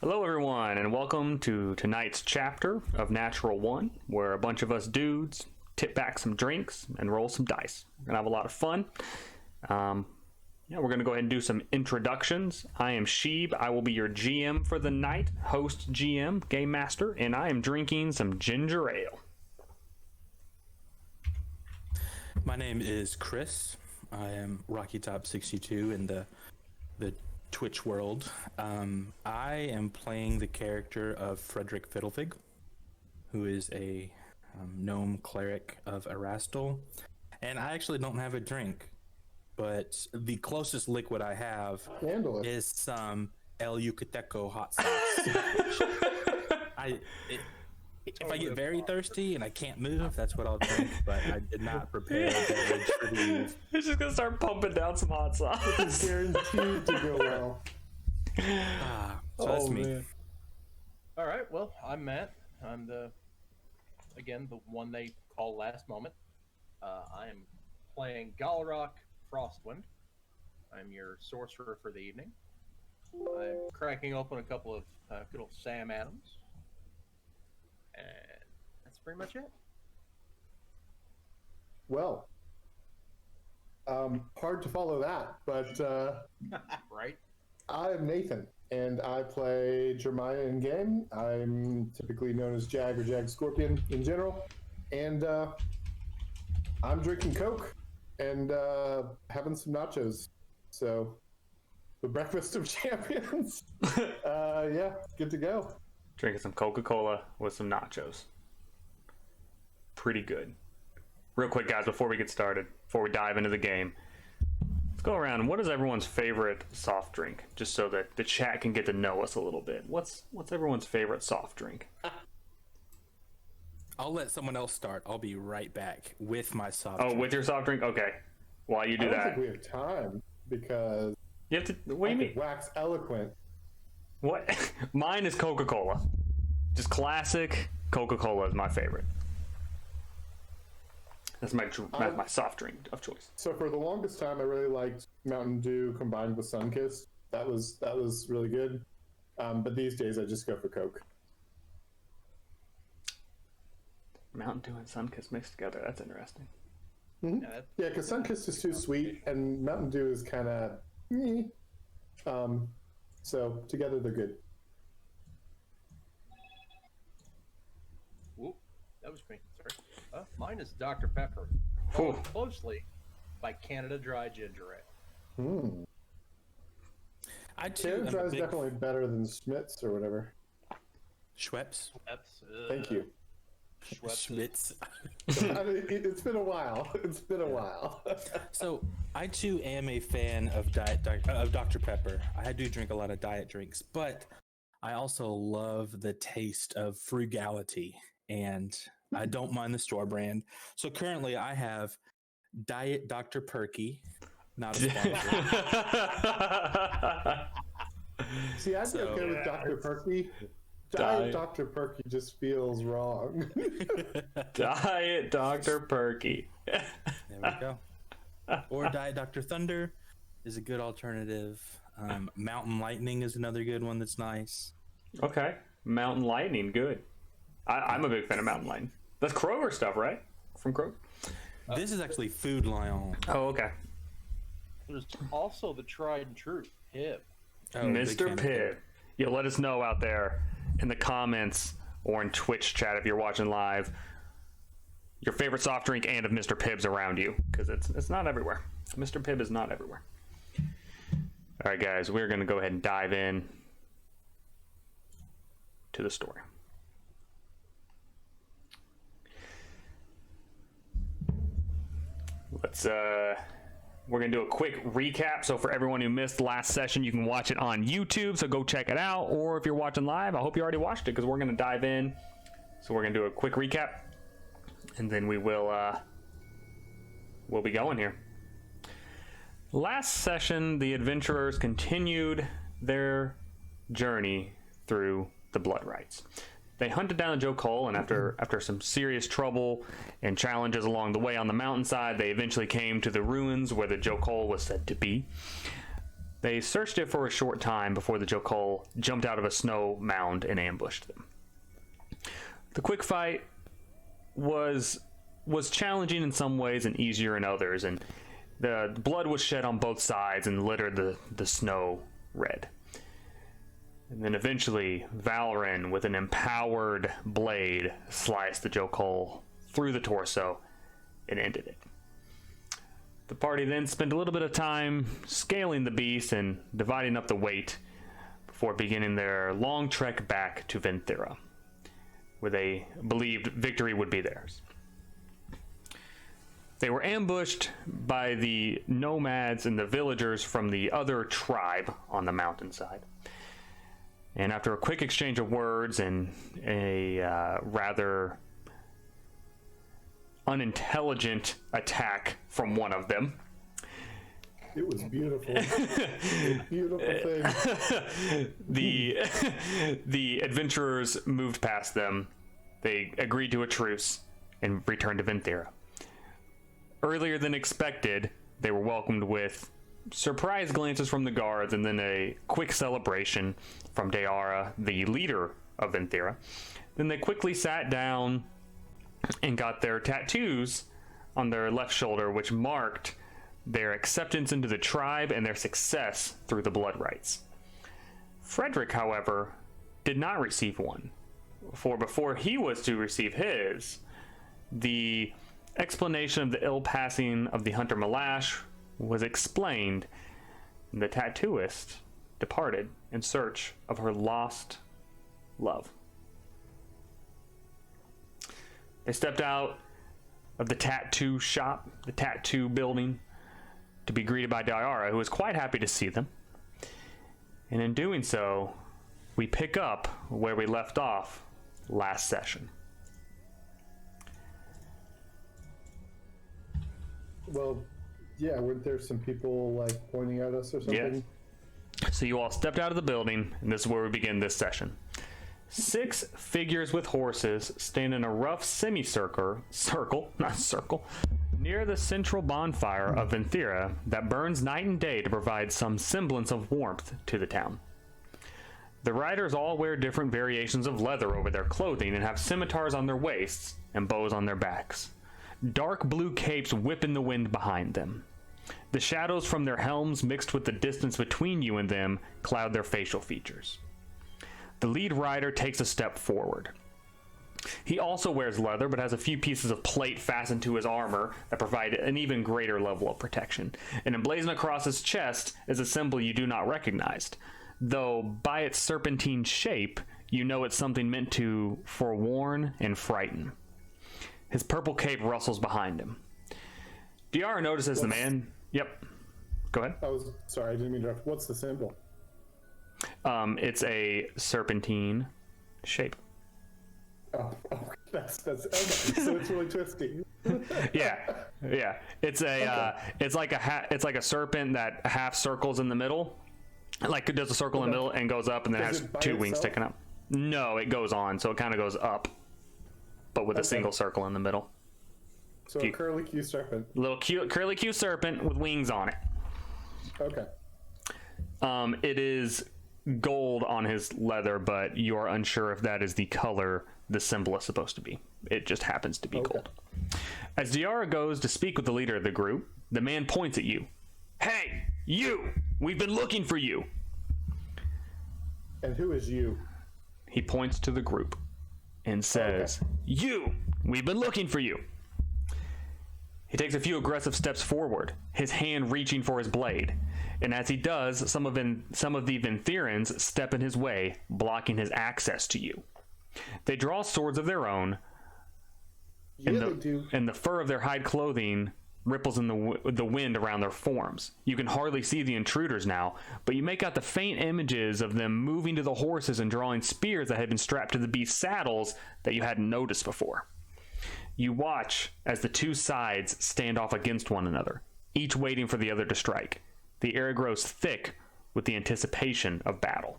Hello, everyone, and welcome to tonight's chapter of Natural One, where a bunch of us dudes tip back some drinks and roll some dice. We're gonna have a lot of fun. We're gonna go ahead and do some introductions. I am Sheeb. I will be your GM for the night, host, GM, game master, and I am drinking some ginger ale. My name is Chris. I am Rocky Top 62 in the Twitch world. I am playing the character of Frederick Fiddlefig, who is a gnome cleric of Erastil. And I actually don't have a drink, but the closest liquid I have is some El Yucateco hot sauce. If I get very thirsty and I can't move, that's what I'll drink, but I did not prepare a beverage for these. He's just gonna start pumping down some hot sauce. It's guaranteed to go well. So that's me. Man. All right, well, I'm Matt. I'm the one they call Last Moment. I am playing Galrock Frostwind. I'm your sorcerer for the evening. I'm cracking open a couple of good old Sam Adams. And that's pretty much it. Well, hard to follow that, but right. I'm Nathan, and I play Jeremiah in game. I'm typically known as Jag or Jag Scorpion in general, and I'm drinking Coke and having some nachos. So, the breakfast of champions. Yeah, good to go. Drinking some Coca-Cola with some nachos. Pretty good. Real quick, guys, before we get started, before we dive into the game, let's go around. What is everyone's favorite soft drink? Just so that the chat can get to know us a little bit. What's everyone's favorite soft drink? I'll let someone else start. I'll be right back with my soft drink. Oh, with your soft drink? Okay. While you do that. I don't think we have time because you have to. What do you mean? Wax eloquent. What? Mine is Coca-Cola. Just classic Coca-Cola is my favorite. That's my soft drink of choice. So for the longest time, I really liked Mountain Dew combined with Sunkist. That was really good. But these days, I just go for Coke. Mountain Dew and Sunkist mixed together. That's interesting. Mm-hmm. Yeah, because Sunkist is too sweet, and Mountain Dew is kind of. So together they're good. Whoop, that was me. Sorry. Mine is Dr. Pepper. Followed closely by Canada Dry Ginger Ale. Canada Dry is definitely better than Schmitz or whatever. Schweppes. Thank you. Schmitz. It's been a while. It's been a while. So I too am a fan of Dr. Pepper. I do drink a lot of diet drinks, but I also love the taste of frugality, and I don't mind the store brand. So currently I have Diet Dr. Perky, not a sponsor. See, I'd be okay with Dr. Perky. Diet Dr. Perky just feels wrong. Diet Dr. Perky. There we go. Or Diet Dr. Thunder is a good alternative. Mountain Lightning is another good one that's nice. Okay. Mountain Lightning, good. I'm a big fan of Mountain Lightning. That's Kroger stuff, right? From Kroger? This is actually Food Lion. Oh, okay. There's also the tried and true Pibb. Oh, Mr. Pibb. You'll let us know out there in the comments or in Twitch chat if you're watching live your favorite soft drink and if Mr. Pibb's around you, because it's not everywhere. Mr. Pibb is not everywhere. All right, guys, we're going to go ahead and dive in to the story. We're going to do a quick recap. So for everyone who missed last session, you can watch it on YouTube. So go check it out. Or if you're watching live, I hope you already watched it because we're going to dive in. So we're going to do a quick recap. And then we'll be going here. Last session, the adventurers continued their journey through the Blood Rites. They hunted down the jokull, and after some serious trouble and challenges along the way on the mountainside, they eventually came to the ruins where the jokull was said to be. They searched it for a short time before the jokull jumped out of a snow mound and ambushed them. The quick fight was challenging in some ways and easier in others, and the blood was shed on both sides and littered the snow red. And then eventually, Valoran, with an empowered blade, sliced the jokull through the torso and ended it. The party then spent a little bit of time scaling the beast and dividing up the weight before beginning their long trek back to Venthira, where they believed victory would be theirs. They were ambushed by the nomads and the villagers from the other tribe on the mountainside. And after a quick exchange of words and a rather unintelligent attack from one of them, it was beautiful. Beautiful thing. The adventurers moved past them. They agreed to a truce and returned to Venthira. Earlier than expected, they were welcomed with surprise glances from the guards and then a quick celebration from Deara, the leader of Venthira. Then they quickly sat down and got their tattoos on their left shoulder, which marked their acceptance into the tribe and their success through the blood rites. Frederick, however, did not receive one, for before he was to receive his, the explanation of the ill passing of the hunter Malash was explained, and the tattooist departed in search of her lost love. They stepped out of the tattoo shop, the tattoo building, to be greeted by Deara, who was quite happy to see them. And in doing so, we pick up where we left off last session. Well, yeah, weren't there some people like pointing at us or something? Yeah. So you all stepped out of the building, and this is where we begin this session. 6 figures with horses stand in a rough circle, near the central bonfire of Venthira that burns night and day to provide some semblance of warmth to the town. The riders all wear different variations of leather over their clothing and have scimitars on their waists and bows on their backs. Dark blue capes whip in the wind behind them. The shadows from their helms mixed with the distance between you and them cloud their facial features. The lead rider takes a step forward. He also wears leather, but has a few pieces of plate fastened to his armor that provide an even greater level of protection. And emblazoned across his chest is a symbol you do not recognize, though by its serpentine shape, you know it's something meant to forewarn and frighten. His purple cape rustles behind him. Deara notices the man. Yep. Go ahead. Sorry, I didn't mean to interrupt. What's the symbol? It's a serpentine shape. Oh, that's okay. So it's really twisty. Yeah. It's a it's like a serpent that half circles in the middle, like it does a circle in the middle and goes up, and then has 2 wings sticking up. No, it goes on, so it kind of goes up, but with a single circle in the middle. So a curly Q serpent. Little cute curly Q serpent with wings on it. Okay. It is gold on his leather, but you are unsure if that is the color the symbol is supposed to be. It just happens to be gold. As Deara goes to speak with the leader of the group, the man points at you. Hey, you! We've been looking for you! And who is you? He points to the group and says, You! We've been looking for you! He takes a few aggressive steps forward, his hand reaching for his blade. And as he does, some of the Venthirans step in his way, blocking his access to you. They draw swords of their own, Yeah, they do. and the fur of their hide clothing ripples in the wind around their forms. You can hardly see the intruders now, but you make out the faint images of them moving to the horses and drawing spears that had been strapped to the beast's saddles that you hadn't noticed before. You watch as the 2 sides stand off against one another, each waiting for the other to strike. The air grows thick with the anticipation of battle.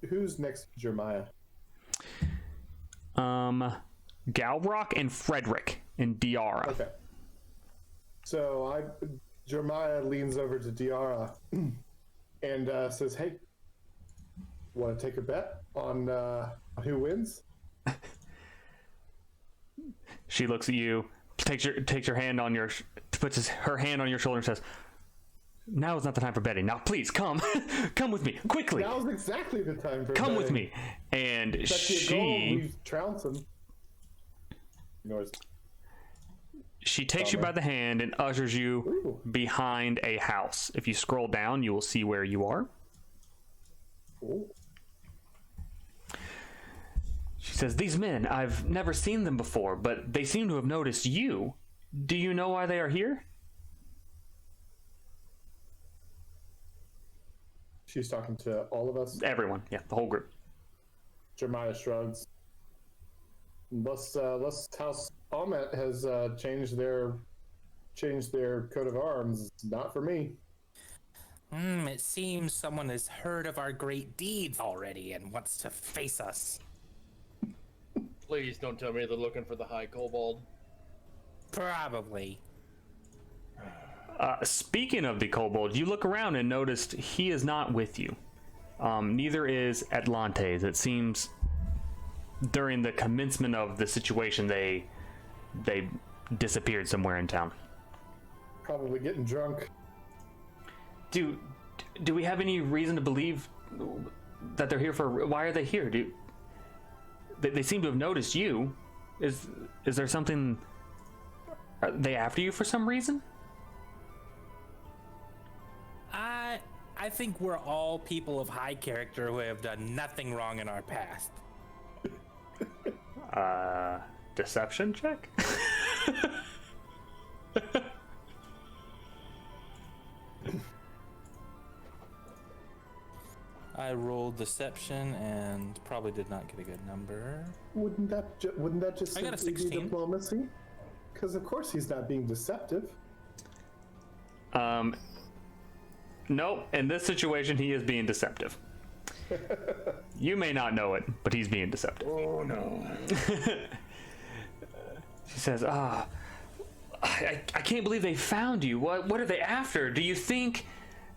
Who's next to Jeremiah? Galrock and Frederick and Deara. Okay. So Jeremiah leans over to Diara and says, "Hey, want to take a bet on who wins?" She looks at you, takes her hand on your, puts her hand on your shoulder and says, "Now is not the time for betting. Now, please come, come with me quickly. Now's exactly the time for Come betting. with me." And That's your goal. We trounce him. Ignores. She takes you by the hand and ushers you Ooh. behind a house. If you scroll down, you will see where you are. Ooh. She says, "These men, I've never seen them before, but they seem to have noticed you. Do you know why they are here?" She's talking to all of us. Everyone, yeah, the whole group. Jeremiah shrugs. Lust House Almet has changed their coat of arms. It's not for me. It seems someone has heard of our great deeds already and wants to face us. Please don't tell me they're looking for the High Kobold. Probably. Speaking of the kobold, you look around and noticed he is not with you. Neither is Atlantes. It seems during the commencement of the situation, they disappeared somewhere in town. Probably getting drunk. Do we have any reason to believe that they're here for? Why are they here? They seem to have noticed you. Is there something? Are they after you for some reason? I think we're all people of high character who have done nothing wrong in our past. Deception check? I rolled deception and probably did not get a good number. Wouldn't that just I got a simply be 16. diplomacy? Because of course he's not being deceptive. Nope. In this situation, he is being deceptive. You may not know it, but he's being deceptive. Oh no. She says, I can't believe they found you. What are they after? Do you think...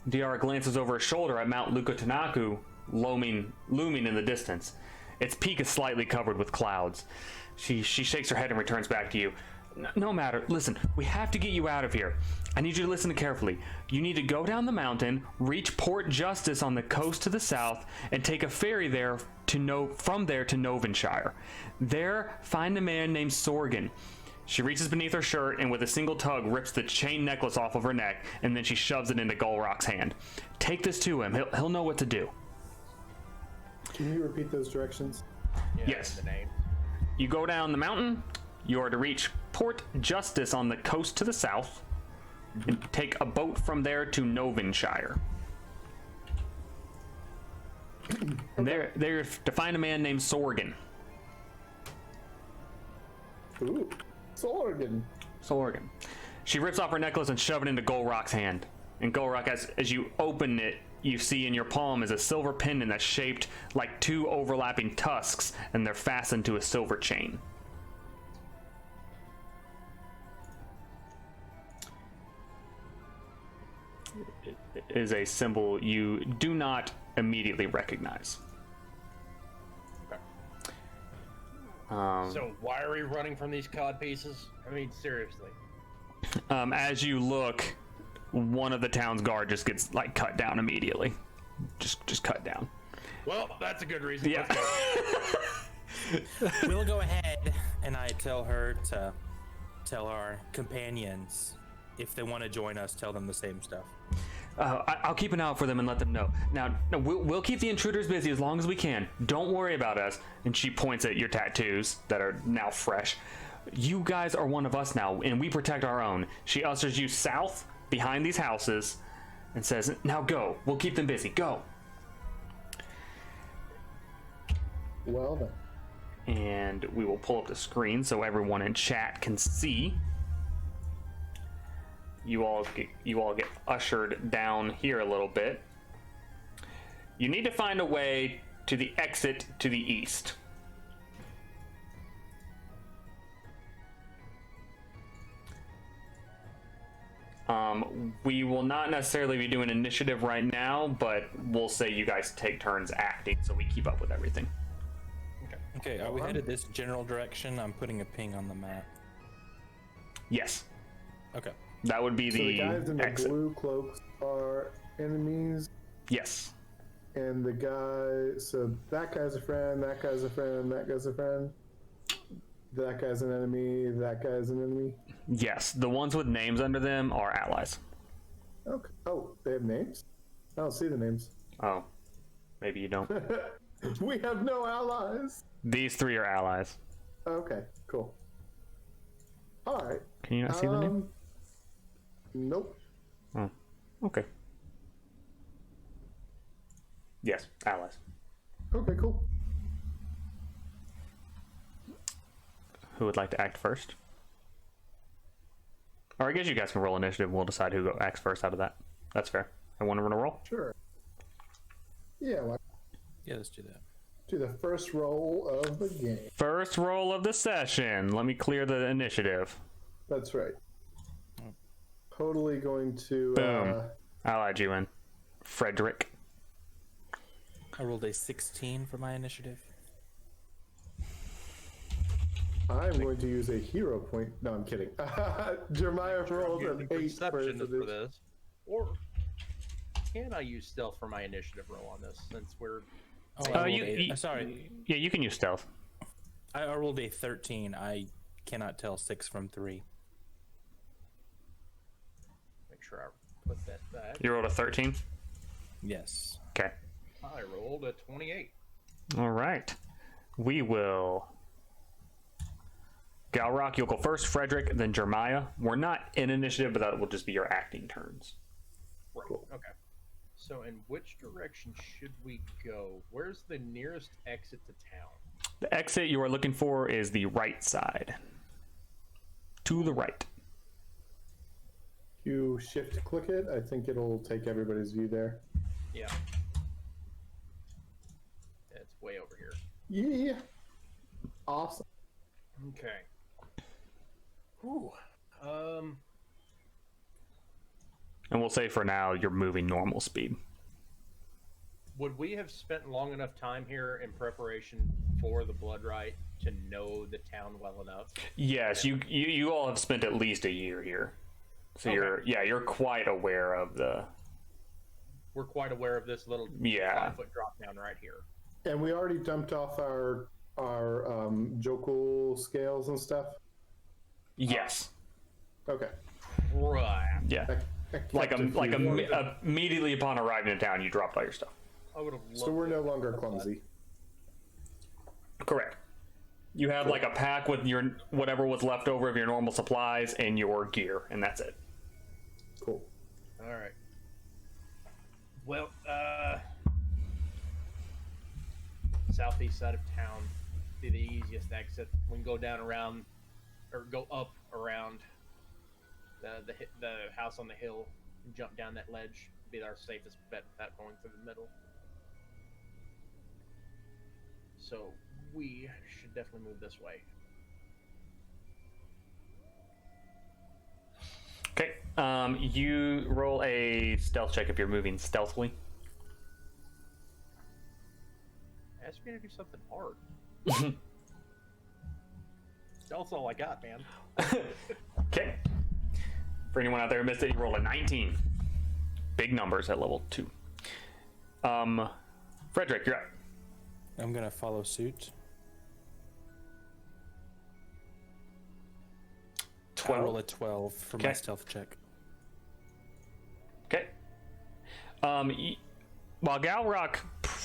Diara glances over her shoulder at Mount Lukatanaku looming in the distance. Its peak is slightly covered with clouds. She shakes her head and returns back to you. No matter. Listen, we have to get you out of here. I need you to listen carefully. You need to go down the mountain, reach Port Justice on the coast to the south, and take a ferry there from there to Novenshire. There, find a man named Sorgan. She reaches beneath her shirt and with a single tug rips the chain necklace off of her neck, and then she shoves it into Golrock's hand. Take this to him. He'll know what to do. Can you repeat those directions? Yeah, Yes. The name. You go down the mountain. You are to reach Port Justice on the coast to the south, and take a boat from there to Novenshire. And they're to find a man named Sorgan. Ooh. Sorgan. She rips off her necklace and shoves it into Golrock's hand. And Golrock, as you open it, you see in your palm is a silver pendant that's shaped like two overlapping tusks, and they're fastened to a silver chain. It is a symbol you do not immediately recognize. So why are we running from these cod pieces? I mean, seriously. As you look, one of the town's guard just gets cut down immediately. Just cut down. Well, that's a good reason. Yeah. Let's go. We'll go ahead, and I tell her to tell our companions if they want to join us, tell them the same stuff. I'll keep an eye out for them and let them know. Now, we'll keep the intruders busy as long as we can. Don't worry about us. And she points at your tattoos that are now fresh. You guys are one of us now, and we protect our own. She ushers you south behind these houses and says, "Now go. We'll keep them busy. Go." Well then. And we will pull up the screen so everyone in chat can see. You all get ushered down here a little bit. You need to find a way to the exit to the east. We will not necessarily be doing initiative right now, but we'll say you guys take turns acting, so we keep up with everything. Okay, are we headed this general direction? I'm putting a ping on the map. Yes, Okay. that would be So the guys in the exit. blue cloaks are enemies, Yes. and the guy. So that guy's a friend. That guy's a friend. That guy's a friend. That guy's an enemy. That guy's an enemy. Yes, the ones with names under them are allies. Okay. Oh, they have names? I don't see the names. Oh, maybe you don't. We have no allies. These three are allies. Okay, cool. All right. Can you not see the name? Nope. Oh, okay. Yes, allies. Okay, cool. Who would like to act first? Or I guess you guys can roll initiative and we'll decide who acts first out of that. That's fair. I want to run a roll? Sure. Yeah, well, Yeah, let's do that. do the first roll of the game. First roll of the session. Let me clear the initiative. That's right. Totally going to. Boom. Allied you in. Frederick. I rolled a 16 for my initiative. I'm going to use a hero point. No, I'm kidding. Jeremiah rolled Using an 8 perception for for this, or can I use stealth for my initiative roll on this? Since we're Oh, I rolled you- sorry. Yeah, you can use stealth. I rolled a 13. I cannot tell 6 from 3. make sure I put that back. You rolled a 13? Yes. Okay. I rolled a 28. All right. We will. Galrock, you'll go first. Frederick, then Jeremiah. We're not in initiative, but that will just be your acting turns. Right. Okay. So, in which direction should we go? Where's the nearest exit to town? The exit you are looking for is the right side. To the right. You shift click it. I think it'll take everybody's view there. Yeah. It's way over here. Yeah. Awesome. Okay. Whew. And we'll say for now you're moving normal speed. Would we have spent long enough time here in preparation for the blood rite to know the town well enough? Yes, you all have spent at least a year here. So Okay. you're quite aware of the. We're quite aware of this little 5-foot drop down right here. And we already dumped off our jokull scales and stuff. Yes. Okay. Right. Yeah. I Like kept a few more. immediately upon arriving in town, you dropped all your stuff. I would have loved So we're to no have longer done that. clumsy. Correct. You have like a pack with your whatever was left over of your normal supplies and your gear, and that's it. Cool. All right. Well, southeast side of town be the easiest exit. We can go down around, or go up around the house on the hill and jump down that ledge. Be our safest bet without going through the middle. So we should definitely move this way. Okay. You roll a stealth check if you're moving stealthily. Ask me to do something hard. Stealth's all I got, man. Okay. For anyone out there who missed it, you rolled a 19. Big numbers at level 2. Frederick, you're up. I'm going to follow suit. 12. I roll a 12 for my Okay. stealth check. Okay. While Galrock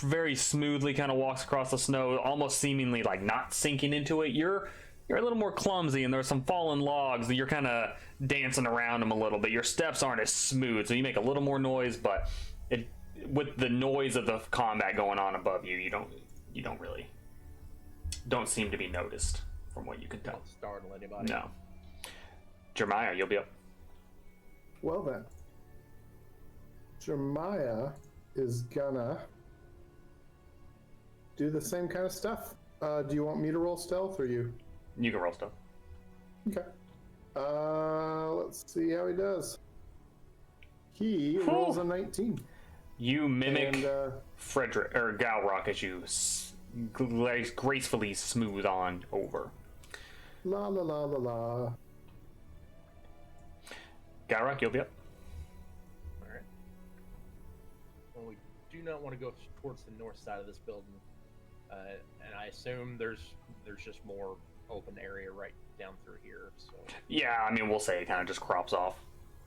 very smoothly kind of walks across the snow, almost seemingly like not sinking into it, you're a little more clumsy, and there's some fallen logs that you're kind of dancing around them a little bit. Your steps aren't as smooth, so you make a little more noise, but with the noise of the combat going on above you, you don't seem to be noticed from what you can tell. Don't startle anybody. No. Jeremiah, you'll be up. Well then. Jeremiah is gonna do the same kind of stuff. Do you want me to roll stealth or you? You can roll stuff. Okay. Let's see how he does. He rolls a 19. You mimic And Frederick or Galrock as you gracefully smooth on over. la la la la la. Galrock, you'll be up. All right. Well, we do not want to go towards the north side of this building, and I assume there's just more open area right down through here. So Yeah, I mean, we'll say it kind of just crops off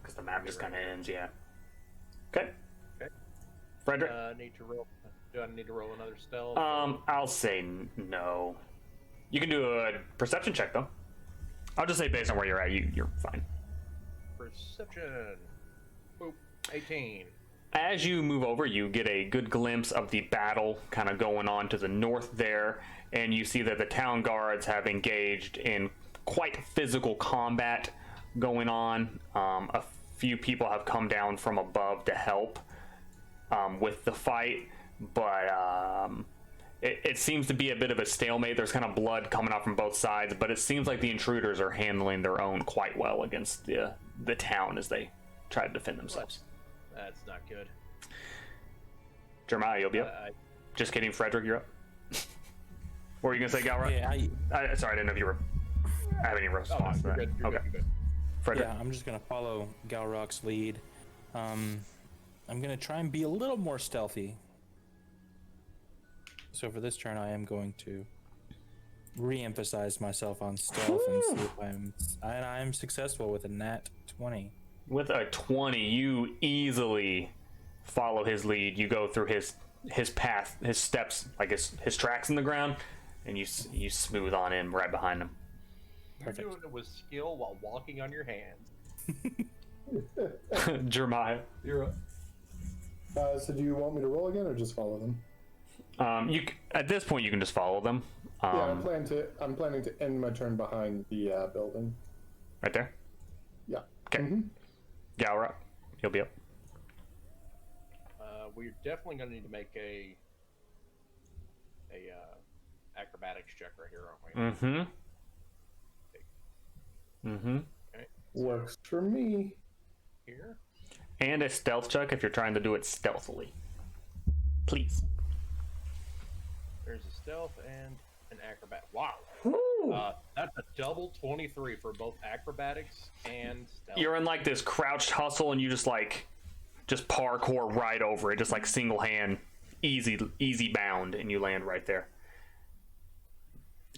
because the map just kind of ends. Yeah. Okay. Okay. Frederick. Need to roll. Do I need to roll another stealth? I'll say no. You can do a perception check though. I'll just say based on where you're at, you're fine. Perception. Boop. 18. As you move over, you get a good glimpse of the battle kind of going on to the north there, and you see that the town guards have engaged in quite physical combat going on. A few people have come down from above to help with the fight, but it seems to be a bit of a stalemate. There's kind of blood coming out from both sides, but it seems like the intruders are handling their own quite well against the town as they try to defend themselves. That's not good. Jeremiah, you'll be up. Just kidding, Frederick, you're up. What were you gonna say, Galrock? Yeah, Sorry, I didn't know if you were have any response to that. You're Okay, good, you're good. Frederick. yeah, I'm just gonna follow Galrock's lead. I'm gonna try and be a little more stealthy. So for this turn, I am going to re-emphasize myself on stealth and see if I'm successful with a nat 20. With a 20, you easily follow his lead. You go through his path, his steps, like his tracks in the ground, and you smooth on in right behind him. You're doing it with skill while walking on your hands. Jeremiah, you're up. So do you want me to roll again or just follow them? At this point, you can just follow them. Yeah, I'm planning to end my turn behind the building. Right there. Yeah. Okay. Galrock, you'll be up. We're definitely going to need to make a acrobatics check right here, aren't we? Okay. Works for me. Here. And a stealth check if you're trying to do it stealthily. Please. There's a stealth and an acrobat. Wow. That's a double 23 for both acrobatics and stealth. You're in like this crouched hustle, and you just parkour right over it, just like single hand, easy bound, and you land right there.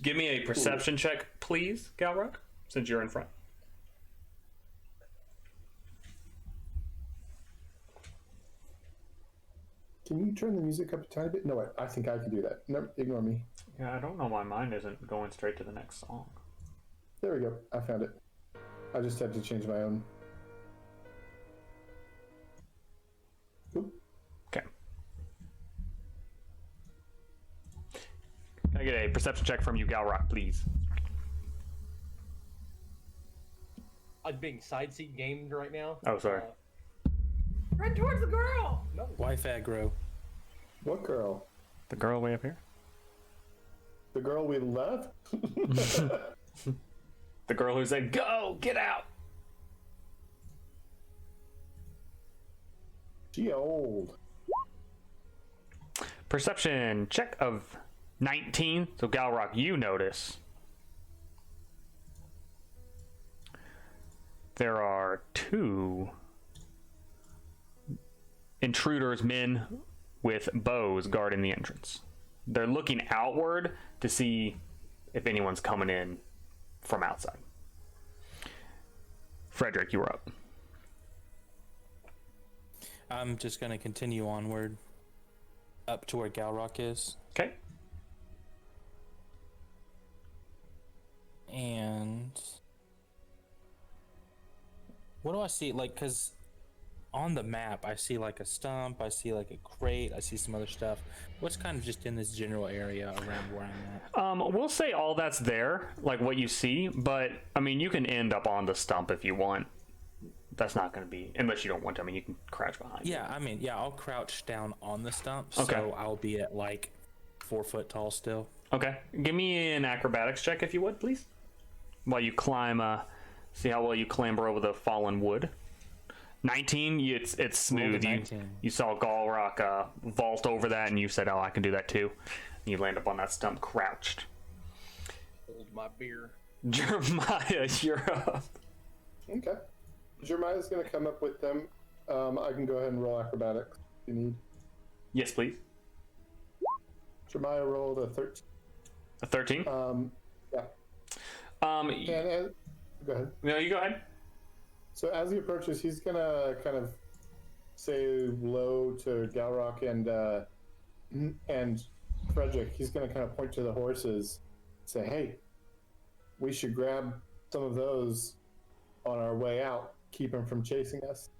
Give me a perception check, please, Galrock, since you're in front. Can you turn the music up a tiny bit? No, wait, I think I can do that. No, ignore me. Yeah, I don't know why mine isn't going straight to the next song. There we go. I found it. I just had to change my own. Oop. Okay. Can I get a perception check from you, Galrock, please? I'm being side seat gamed right now. Oh, sorry. Run towards the girl! No. Wife aggro. What girl? The girl way up here? The girl we left? The girl who said, "Go! Get out!" She old. Perception check of 19. So, Galrock, you notice there are two intruders, men with bows guarding the entrance. They're looking outward to see if anyone's coming in from outside. Frederick, you were up. I'm just gonna continue onward up to where Galrock is. Okay. And what do I see? Like, cause on the map, I see like a stump, I see like a crate, I see some other stuff. What's kind of just in this general area around where I'm at? We'll say all that's there, like what you see, but I mean, you can end up on the stump if you want. That's not going to be, unless you don't want to. I mean, you can crouch behind. Yeah, I mean, yeah, I'll crouch down on the stump, Okay. so I'll be at like 4 foot tall still. Okay. Give me an acrobatics check if you would, please. While you climb, see how well you clamber over the fallen wood. 19. It's smooth. You 19. you saw Galrock vault over that, and you said, "Oh, I can do that too." And you land up on that stump, crouched. Hold my beer. Jeremiah, you're up. Okay. Jeremiah's going to come up with them. I can go ahead and roll acrobatics if you need. Yes, please. Jeremiah rolled a 13. A 13. Yeah. And go ahead. No, you go ahead. So as he approaches, he's going to kind of say low to Galrock and Frederick. He's going to kind of point to the horses, say, "Hey, we should grab some of those on our way out. Keep them from chasing us."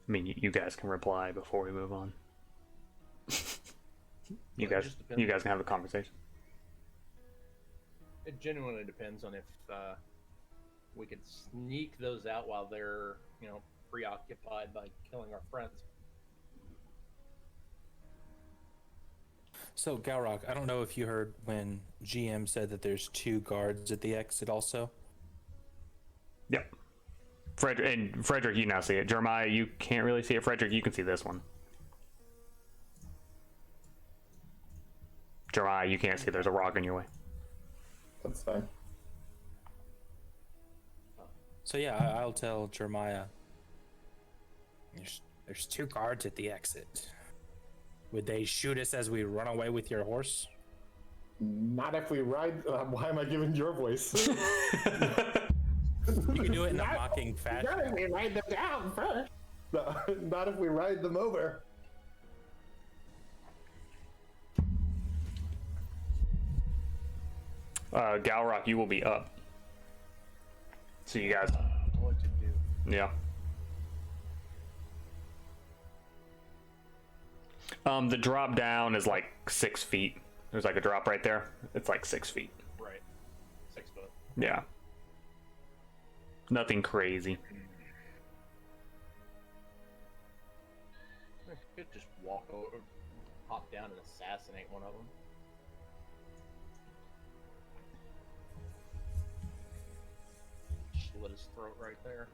I mean, you guys can reply before we move on. you guys can have a conversation. It genuinely depends on if we could sneak those out while they're, preoccupied by killing our friends. So, Galrock, I don't know if you heard when GM said that there's 2 guards at the exit also. Yep. Frederick, you now see it. Jeremiah, you can't really see it. Frederick, you can see this one. Jeremiah, you can't see. There's a rock in your way. That's fine. So yeah, I'll tell Jeremiah. There's 2 guards at the exit. Would they shoot us as we run away with your horse? Not if we ride. Why am I giving your voice? You can do it in a mocking fashion. Not if we ride them down first. No, not if we ride them over. Galrock, you will be up. So you guys. What to do? Yeah. The drop down is like 6 feet. There's like a drop right there. It's like 6 feet. Right. 6 foot. Yeah. Nothing crazy. I could just walk over, hop down, and assassinate one of them. Slit his throat right there.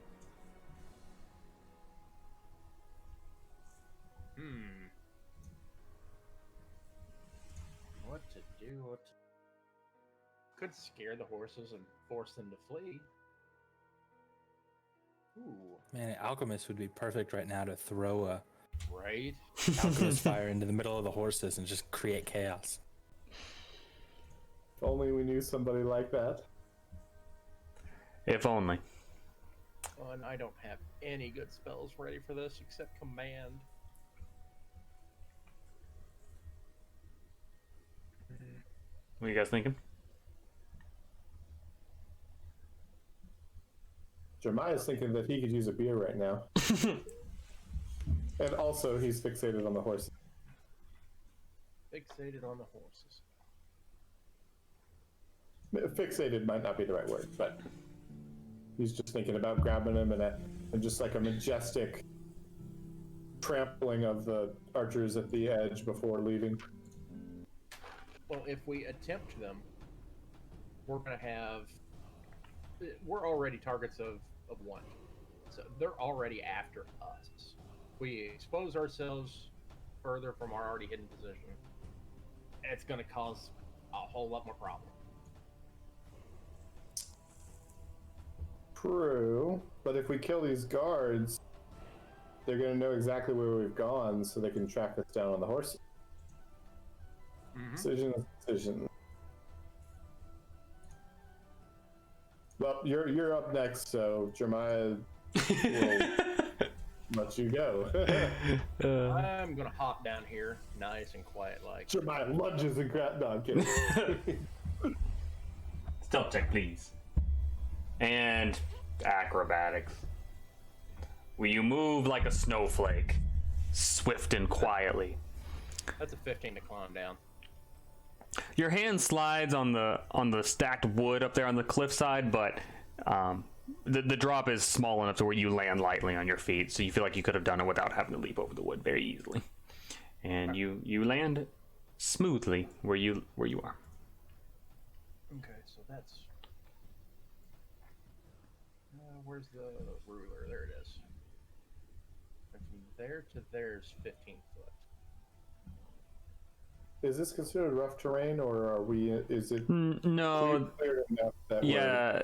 What to do? Could scare the horses and force them to flee. Ooh. Man, an alchemist would be perfect right now to throw a Right? alchemist fire into the middle of the horses and just create chaos. If only we knew somebody like that. If only. Oh, and I don't have any good spells ready for this except command. What are you guys thinking? Jeremiah's thinking that he could use a beer right now. And also, he's fixated on the horse. Fixated on the horses. Fixated might not be the right word, but he's just thinking about grabbing him and just like a majestic trampling of the archers at the edge before leaving. Well, if we attempt them, we're going to have... We're already targets of one. So they're already after us. We expose ourselves further from our already hidden position. It's going to cause a whole lot more problems. True, but if we kill these guards, they're going to know exactly where we've gone, so they can track us down on the horses. Mm-hmm. Decision. Well, you're up next, so Jeremiah will let you go. I'm going to hop down here, nice and quiet like. Jeremiah lunges and grabs. No, I'm kidding. Stealth check, please. And acrobatics. Will you move like a snowflake, swift and quietly? That's a 15 to climb down. Your hand slides on the stacked wood up there on the cliffside, but the drop is small enough to where you land lightly on your feet, so you feel like you could have done it without having to leap over the wood very easily. And you land smoothly where you are. Okay, so that's where's the ruler? There it is. And from there to there's 15 foot. Is this considered rough terrain, or are we? Is it No. clear enough that Yeah,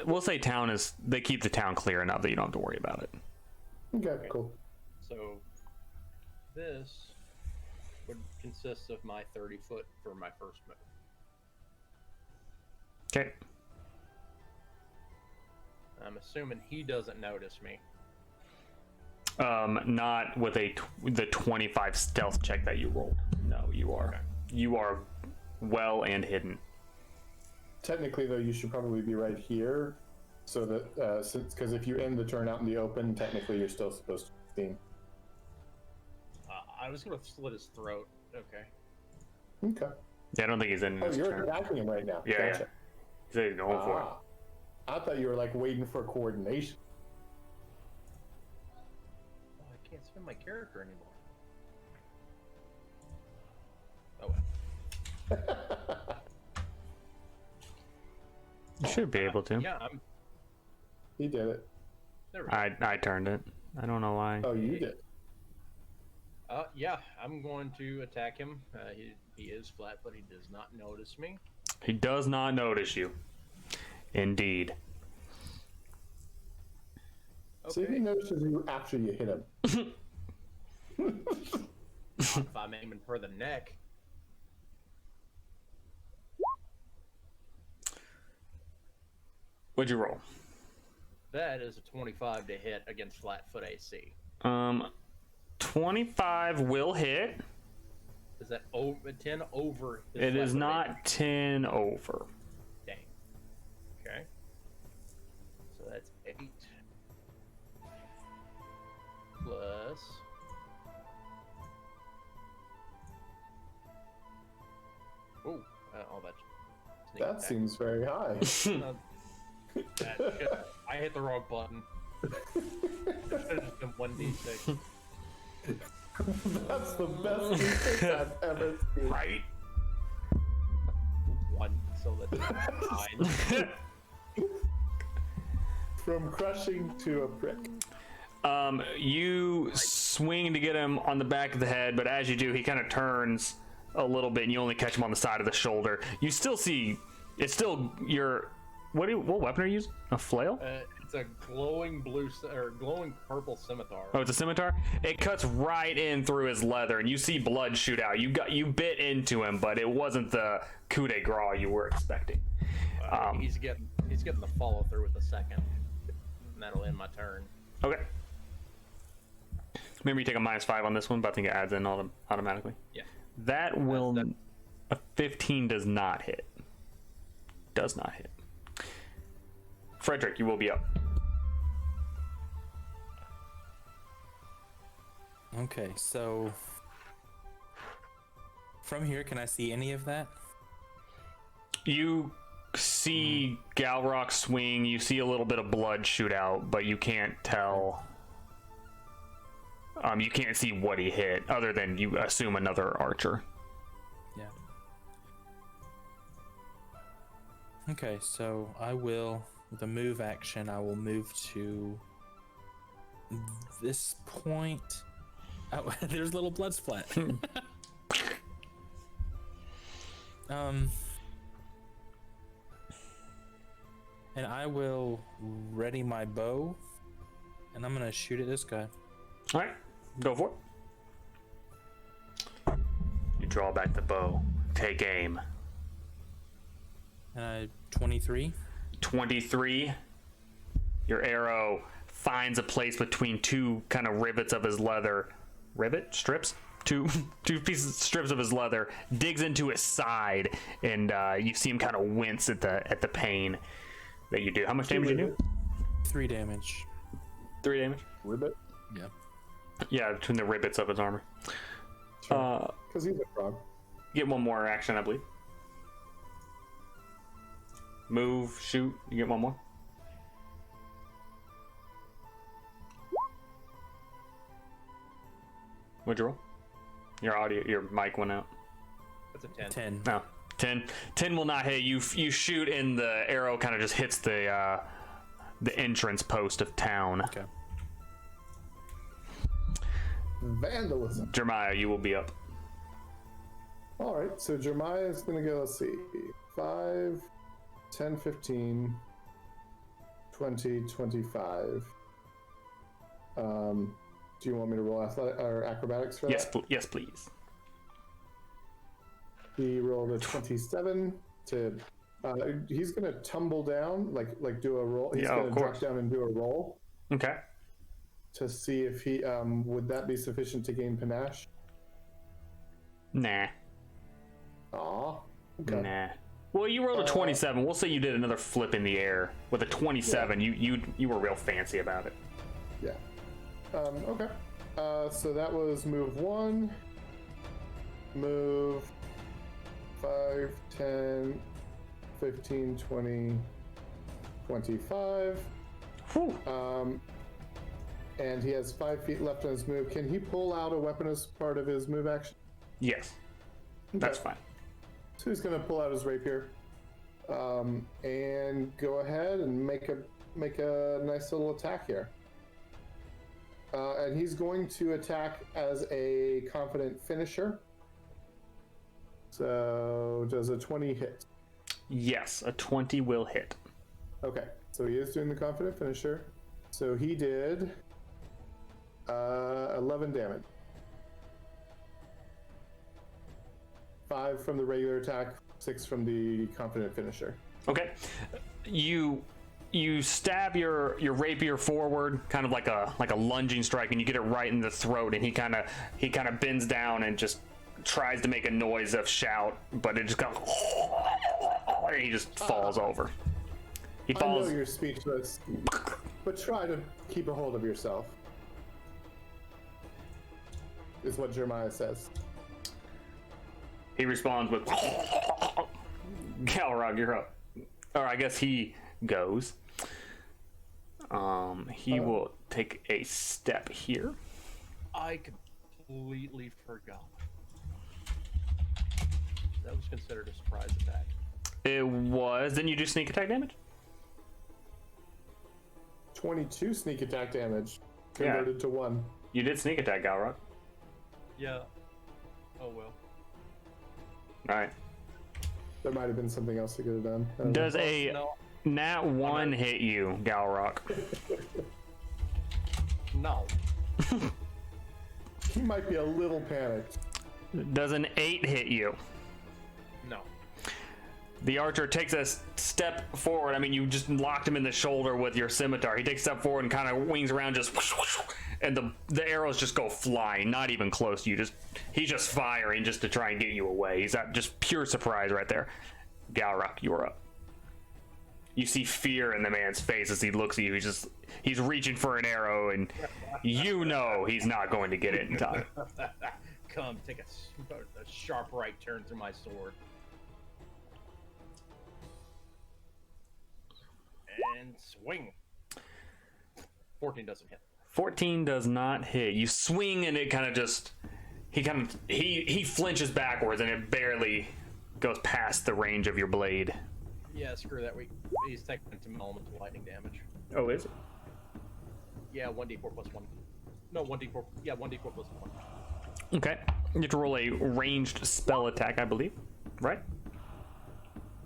we'll say town is. They keep the town clear enough that you don't have to worry about it. Okay, cool. So this would consist of my 30 foot for my first move. Okay. I'm assuming he doesn't notice me. Not with the 25 stealth check that you rolled. No, you are. Okay. You are well and hidden. Technically, though, you should probably be right here, so that because if you end the turn out in the open, technically you're still supposed to be seen. I was gonna slit his throat. Okay. Okay. Yeah, I don't think he's in Oh, this you're turn. attacking him right now. Yeah, Gotcha. yeah. He said he's going for it. I thought you were like waiting for coordination. Oh, I can't spin my character anymore. Oh well. You should be able to. Yeah, I'm. He did it. There we go. I turned it. I don't know why. Oh, you did. Yeah, I'm going to attack him. He is flat, but he does not notice me. He does not notice you. Indeed. See if he notices you after you hit him. If I'm aiming for the neck. What'd you roll? That is a 25 to hit against flat-foot AC. 25 will hit. Is that 10 over? His It is flat-foot not 10 over. AC? Dang. Okay. So that's 8 plus. Oh, That seems very high. I hit the wrong button. That should have just been 1d6. That's the best D6 I've ever seen. Right. 1, so that's 9. From crushing to a prick. You swing to get him on the back of the head, but as you do, he kind of turns a little bit, and you only catch him on the side of the shoulder. You still see, it's still your, what weapon are you using? A flail? It's a glowing blue or glowing purple scimitar. Oh, it's a scimitar. It cuts right in through his leather, and you see blood shoot out. You bit into him, but it wasn't the coup de grace you were expecting. He's getting the follow through with the second, and that'll end my turn. Okay. Remember, you take a -5 on this one, but I think it adds in automatically. Yeah. That will. A 15 does not hit. Does not hit. Frederick, you will be up. Okay, so from here, can I see any of that? You see Galrock swing. You see a little bit of blood shoot out, but you can't tell. You can't see what he hit, other than you assume another archer. Yeah. Okay, so I will, with a move action, I will move to this point. Oh, there's a little blood splat. And I will ready my bow, and I'm gonna shoot at this guy. All right, go for it. You draw back the bow. Take aim. And I 23. 23. Your arrow finds a place between two kind of rivets of his leather. Rivet? Strips? Two strips of his leather. Digs into his side, and you see him kind of wince at the pain that you do. How much damage you do? 3 damage. 3 damage? Ribbit? Yeah. Yeah, between the rivets of his armor. Because he's a frog. Get one more action, I believe. Move, shoot. You get one more. What'd you roll? Your mic went out. That's a 10. 10. No, 10 will not hit. You shoot, and the arrow kind of just hits the the entrance post of town. Okay. Vandalism. Jeremiah, you will be up. All right, so Jeremiah is going to go, let's see, 5, 10, 15, 20, 25. Do you want me to roll athletic or acrobatics for Yes, that? yes, please. He rolled a 27 to. He's going to tumble down, like do a roll. He's Yeah, going of to drop course. down and do a roll Okay. to see if he would that be sufficient to gain panache. Nah. Aw. Okay. Nah. Well, you rolled a 27. We'll say you did another flip in the air with a 27. Yeah. You were real fancy about it. Yeah. Okay. So that was move 1. Move 5, 10, 15, 20, 25. Whew. And he has 5 feet left on his move. Can he pull out a weapon as part of his move action? Yes. That's Okay. fine. So he's going to pull out his rapier, and go ahead and make a nice little attack here. And he's going to attack as a confident finisher. So does a 20 hit? Yes, a 20 will hit. Okay, so he is doing the confident finisher. So he did 11 damage. 5 from the regular attack, 6 from the confident finisher. Okay. You stab your rapier forward, kind of like a lunging strike, and you get it right in the throat, and he kind of bends down and just tries to make a noise of shout, but it just goes and he just falls over. He I falls. know you're speechless, but try to keep a hold of yourself. Is what Jeremiah says. He responds with Galrog, you're up. Or I guess he goes. He will take a step here. I completely forgot. That was considered a surprise attack. It was. Didn't you do sneak attack damage? 22 sneak attack damage Yeah. converted to 1. You did sneak attack, Galrog. Yeah. Oh well. All right. There might have been something else he could have done. I don't know. Does a No. nat 1 hit you, Galrog? No. He might be a little panicked. Does an 8 hit you? No. The archer takes a step forward. I mean, you just locked him in the shoulder with your scimitar. He takes a step forward and kind of wings around, just whoosh, whoosh, and the arrows just go flying, not even close to you. He's just firing just to try and get you away. He's at just pure surprise right there. Galrock, you're up. You see fear in the man's face as he looks at you. He's reaching for an arrow, and you know he's not going to get it in time. Come, take a sharp right turn through my sword. And swing. 14 doesn't hit. 14 does not hit. You swing, and it kind of just he flinches backwards, and it barely goes past the range of your blade. Yeah, screw that. He's taking some elemental lightning damage. Oh, is it? Yeah, 1d4 plus 1. No, 1d4. Yeah, 1d4 plus 1. Okay. You have to roll a ranged spell attack, I believe. Right?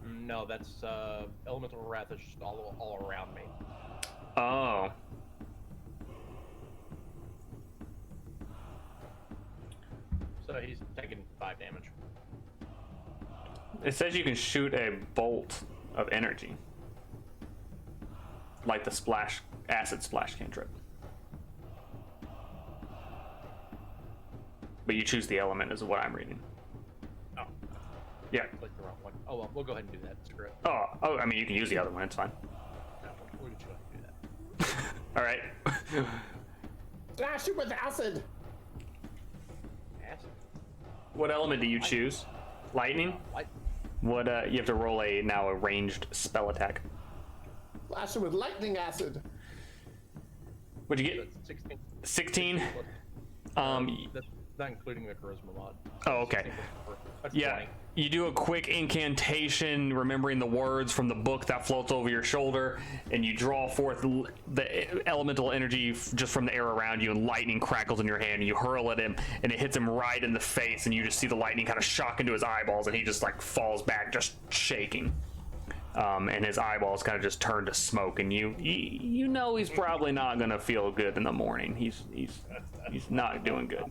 No, that's elemental wrath is just all around me. Oh. So he's taking 5 damage. It says you can shoot a bolt of energy. Like the acid splash cantrip. But you choose the element is what I'm reading. Oh, Yeah. I clicked the wrong one. Oh well, we'll go ahead and do that. Screw it. Oh, I mean, you can use the other one. It's fine. No, we'll just go ahead and do that. All right. Slash it with acid! Acid. What element do you choose? Lightning? Light. What? You have to roll a ranged spell attack. Slash it with lightning acid! What'd you get? That's 16. 16. The not including the charisma mod. Oh, okay. That's Yeah, 20. you do a quick incantation, remembering the words from the book that floats over your shoulder, and you draw forth the elemental energy just from the air around you, and lightning crackles in your hand, and you hurl at him, and it hits him right in the face, and you just see the lightning kind of shock into his eyeballs, and he just like falls back, just shaking. And his eyeballs kind of just turn to smoke, and you know he's probably not gonna feel good in the morning. He's not doing good.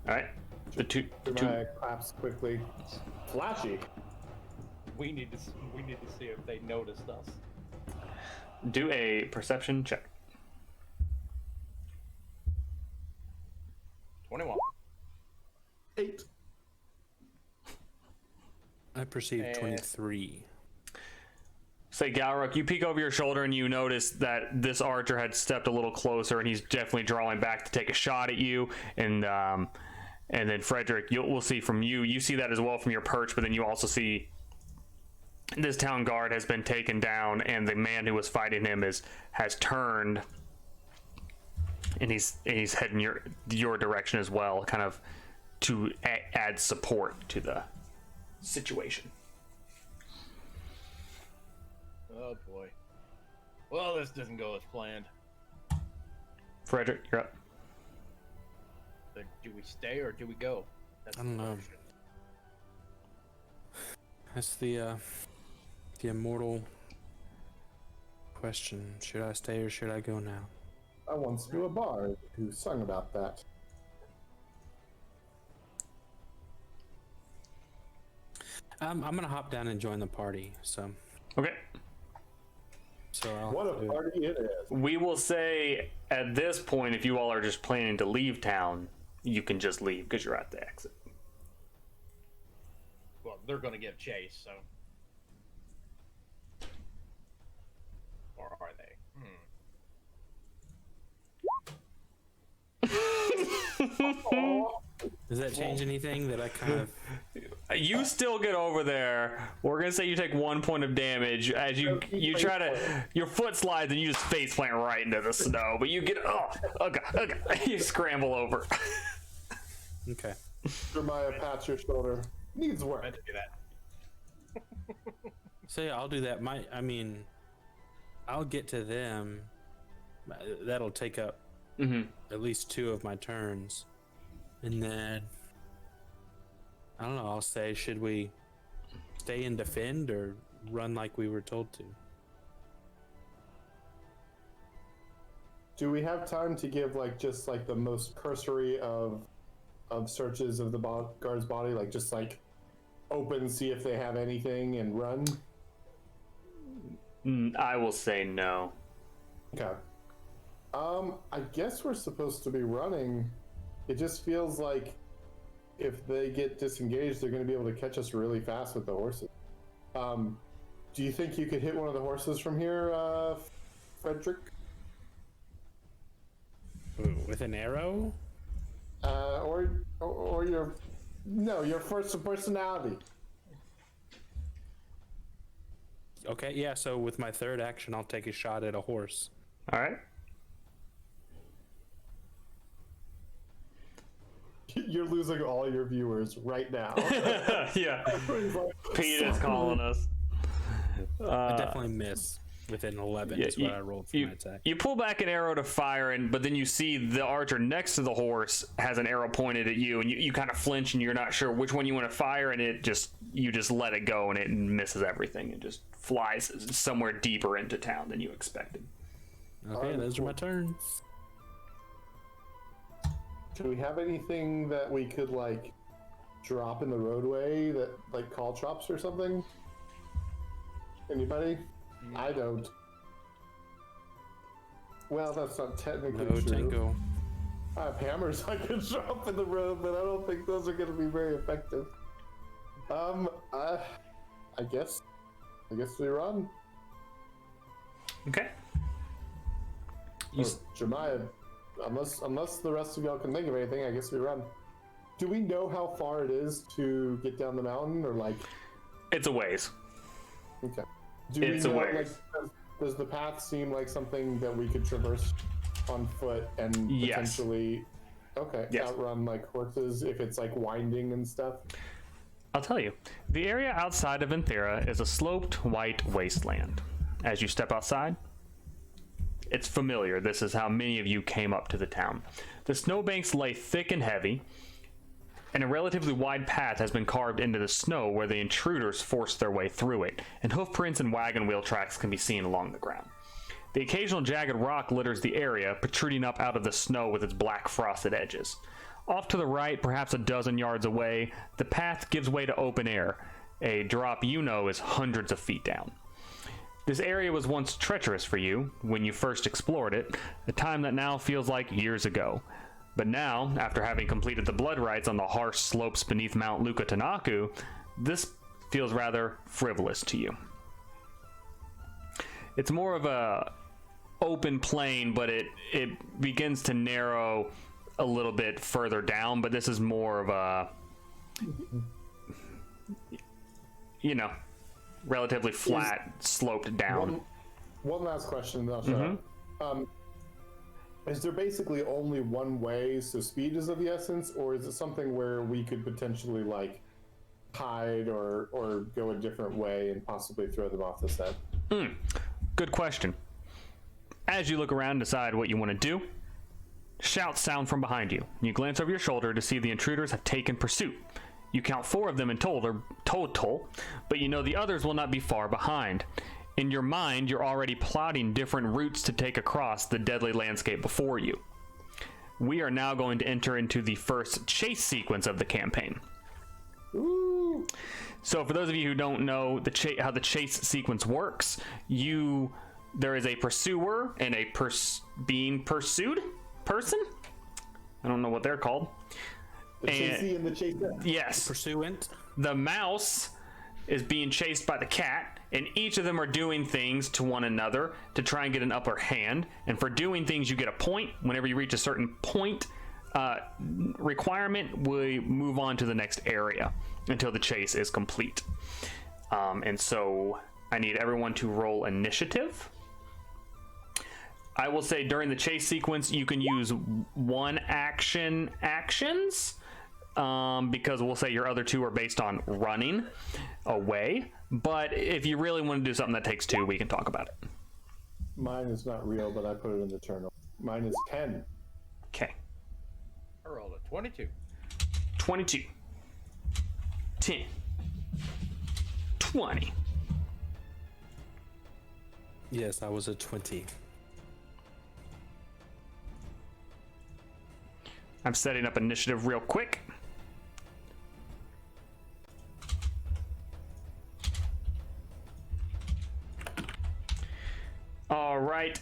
All right, the two. Jeremiah claps quickly. Flashy. We need to see if they noticed us. Do a perception check. 21. 8. I perceive 23. Say, Galrock, you peek over your shoulder and you notice that this archer had stepped a little closer, and he's definitely drawing back to take a shot at you. And then Frederick, we'll see from you. You see that as well from your perch, but then you also see this town guard has been taken down, and the man who was fighting him has turned, and he's heading your direction as well, kind of to add support to the situation. Oh boy. Well, this doesn't go as planned. Frederick, you're up. But do we stay or do we go? That's I don't know. That's the immortal question. Should I stay or should I go now? I once knew a bard who sung about that. I'm gonna hop down and join the party. So Okay. What a party it is. We will say at this point, if you all are just planning to leave town, you can just leave because you're at the exit. Well, they're gonna give chase, so. Or are they? Does that change anything that I kind of? You still get over there. We're gonna say you take 1 point of damage as you try to, your foot slides and you just face plant right into the snow. But you get okay. You scramble over. Okay. Jeremiah pats your shoulder. Needs work. Meant to do that. So yeah, I'll do that. I'll get to them. That'll take up at least 2 of my turns, and then I don't know. I'll say, should we stay and defend or run like we were told to? Do we have time to give just the most cursory of searches of the guard's body, just open, see if they have anything, and run? I will say no. Okay. I guess we're supposed to be running. It just feels like if they get disengaged, they're going to be able to catch us really fast with the horses. Do you think you could hit one of the horses from here, Frederick? With an arrow? Or your first personality. Okay, yeah. So with my third action, I'll take a shot at a horse. All right. You're losing all your viewers right now. Yeah. Pete is calling us. I definitely miss within 11 is what I rolled for my attack. You pull back an arrow to fire, but then you see the archer next to the horse has an arrow pointed at you, and you kind of flinch, and you're not sure which one you want to fire, and you just let it go, and it misses everything. It just flies somewhere deeper into town than you expected. Okay, those are my turns. Do we have anything that we could drop in the roadway that call traps or something? Anybody? I don't. Well, that's not technically No, true. Tango. I have hammers I could drop in the road, but I don't think those are going to be very effective. I guess we run. Okay. Jeremiah, unless the rest of y'all can think of anything, I guess we run. Do we know how far it is to get down the mountain, or It's a ways. Okay. It's a ways. Does the path seem like something that we could traverse on foot and Yes. potentially outrun like horses if it's like winding and stuff? I'll tell you. The area outside of Anthera is a sloped white wasteland. As you step outside, it's familiar. This is how many of you came up to the town. The snowbanks lay thick and heavy, and a relatively wide path has been carved into the snow where the intruders forced their way through it, and hoof prints and wagon wheel tracks can be seen along the ground. The occasional jagged rock litters the area, protruding up out of the snow with its black frosted edges. Off to the right, perhaps a dozen yards away, the path gives way to open air. A drop you know is hundreds of feet down. This area was once treacherous for you when you first explored it, a time that now feels like years ago. But now, after having completed the blood rites on the harsh slopes beneath Mount Lukatanaku, this feels rather frivolous to you. It's more of a open plain, but it begins to narrow a little bit further down, but this is more of a, relatively flat, sloped down. One last question, then I'll shut up. Is there basically only one way, so speed is of the essence, or is it something where we could potentially like hide or go a different way and possibly throw them off the scent? Good question. As you look around and decide what you want to do, shouts sound from behind you. You glance over your shoulder to see the intruders have taken pursuit. You count 4 of them in total, but you know the others will not be far behind. In your mind, you're already plotting different routes to take across the deadly landscape before you. We are now going to enter into the first chase sequence of the campaign. Ooh. So for those of you who don't know how the chase sequence works, there is a pursuer and a being pursued person. I don't know what they're called. The chasee and the chaser. Yes. Pursuant. The mouse is being chased by the cat, and each of them are doing things to one another to try and get an upper hand. And for doing things, you get a point. Whenever you reach a certain point requirement, we move on to the next area until the chase is complete. And so I need everyone to roll initiative. I will say during the chase sequence, you can use one actions, because we'll say your other 2 are based on running away. But if you really want to do something that takes 2, we can talk about it. Mine is not real, but I put it in the journal. Mine is 10. Okay. I rolled a 22. 22. 10. 20. Yes, I was a 20. I'm setting up initiative real quick. All right,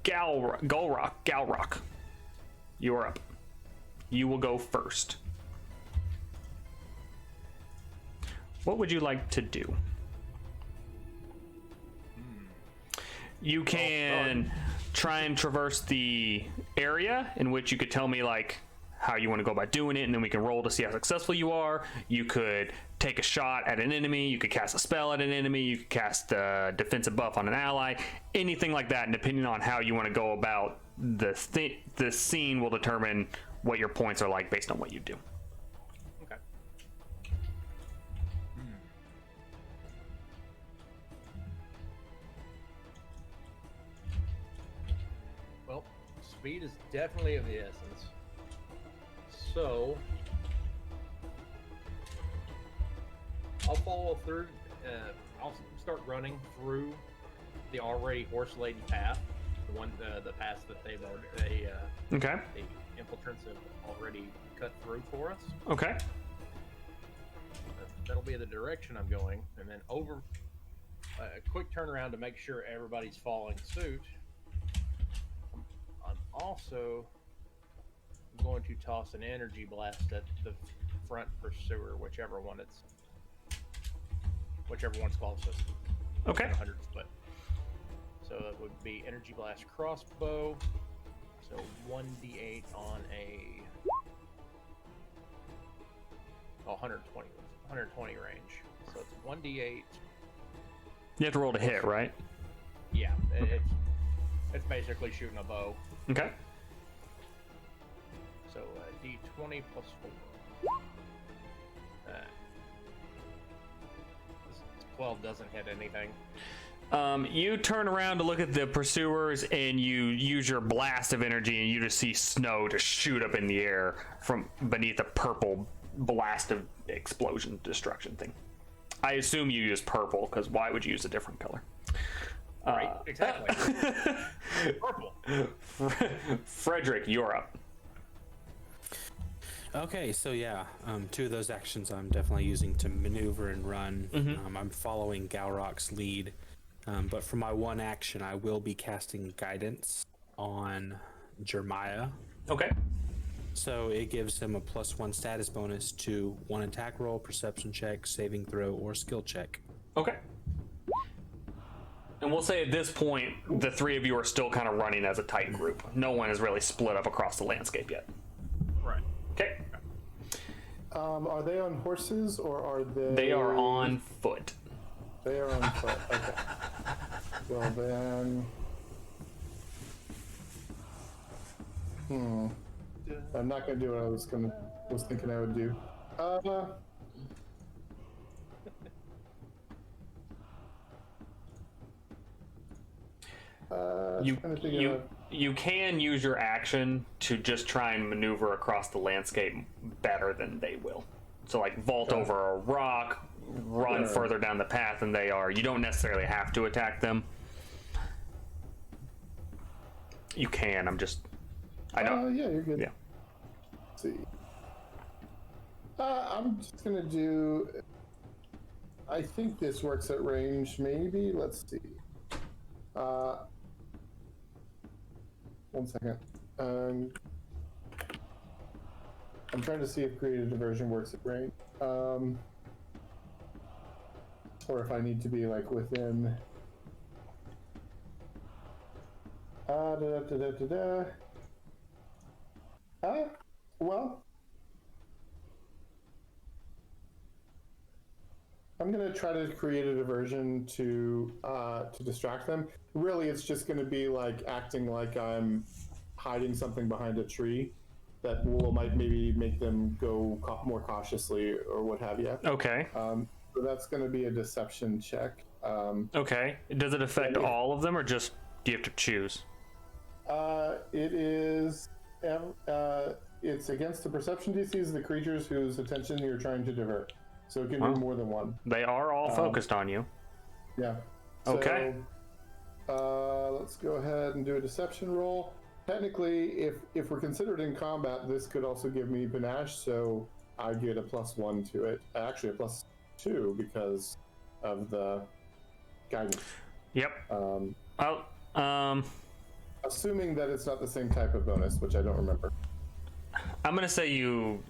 Galrock, you are up. You will go first. What would you like to do? You can try and traverse the area, in which you could tell me like how you want to go about doing it, and then we can roll to see how successful you are. You could take a shot at an enemy, you could cast a spell at an enemy, you could cast a defensive buff on an ally, anything like that. And depending on how you want to go about the scene will determine what your points are like based on what you do. Okay. Well, speed is definitely of the essence. So I'll follow through. I'll start running through the already horse-laden path, the paths that the infiltrants have already cut through for us. Okay. That'll be the direction I'm going, and then over a quick turnaround to make sure everybody's following suit. I'm also going to toss an energy blast at the front pursuer, whichever one's closest. Okay. 100 split. So it would be energy blast crossbow. So 1d8 on a 120 range. So it's 1d8. You have to roll to hit, right? Yeah, it's It's basically shooting a bow. Okay. So D20 plus 4. 12 doesn't hit anything. You turn around to look at the pursuers, and you use your blast of energy, and you just see snow just shoot up in the air from beneath a purple blast of explosion destruction thing. I assume you use purple, because why would you use a different color? Right, exactly. Purple. Frederick, you're up. Okay, so yeah, two of those actions I'm definitely using to maneuver and run. I'm following Galrock's lead, but for my one action, I will be casting Guidance on Jeremiah. Okay. So it gives him a +1 status bonus to one attack roll, perception check, saving throw, or skill check. Okay. And we'll say at this point, the three of you are still kind of running as a tight group. No one has really split up across the landscape yet. Right. Okay. Are they on horses or are they? They are on foot. They are on foot. Okay. Well then. I'm not gonna do what I was thinking I would do. You can use your action to just try and maneuver across the landscape better than they will. So like vault over a rock, run further down the path than they are. You don't necessarily have to attack them. You can. I know. Yeah, you're good. Yeah. Let's see. I'm just gonna do. I think this works at range. Maybe. Let's see. 1 second. I'm trying to see if creative diversion works at range, or if I need to be like within. Well, I'm gonna try to create a diversion to distract them. Really, it's just gonna be like acting like I'm hiding something behind a tree that might maybe make them go more cautiously or what have you. Okay. So that's gonna be a deception check. Okay. Does it affect all of them, or just do you have to choose? It is. It's against the perception DCs of the creatures whose attention you're trying to divert. So it can be more than one. They are all focused on you. Yeah. Okay. So, let's go ahead and do a deception roll. Technically, if we're considered in combat, this could also give me panache, so I get a +1 to it. Actually, a +2 because of the guidance. Yep. Assuming that it's not the same type of bonus, which I don't remember. I'm gonna say you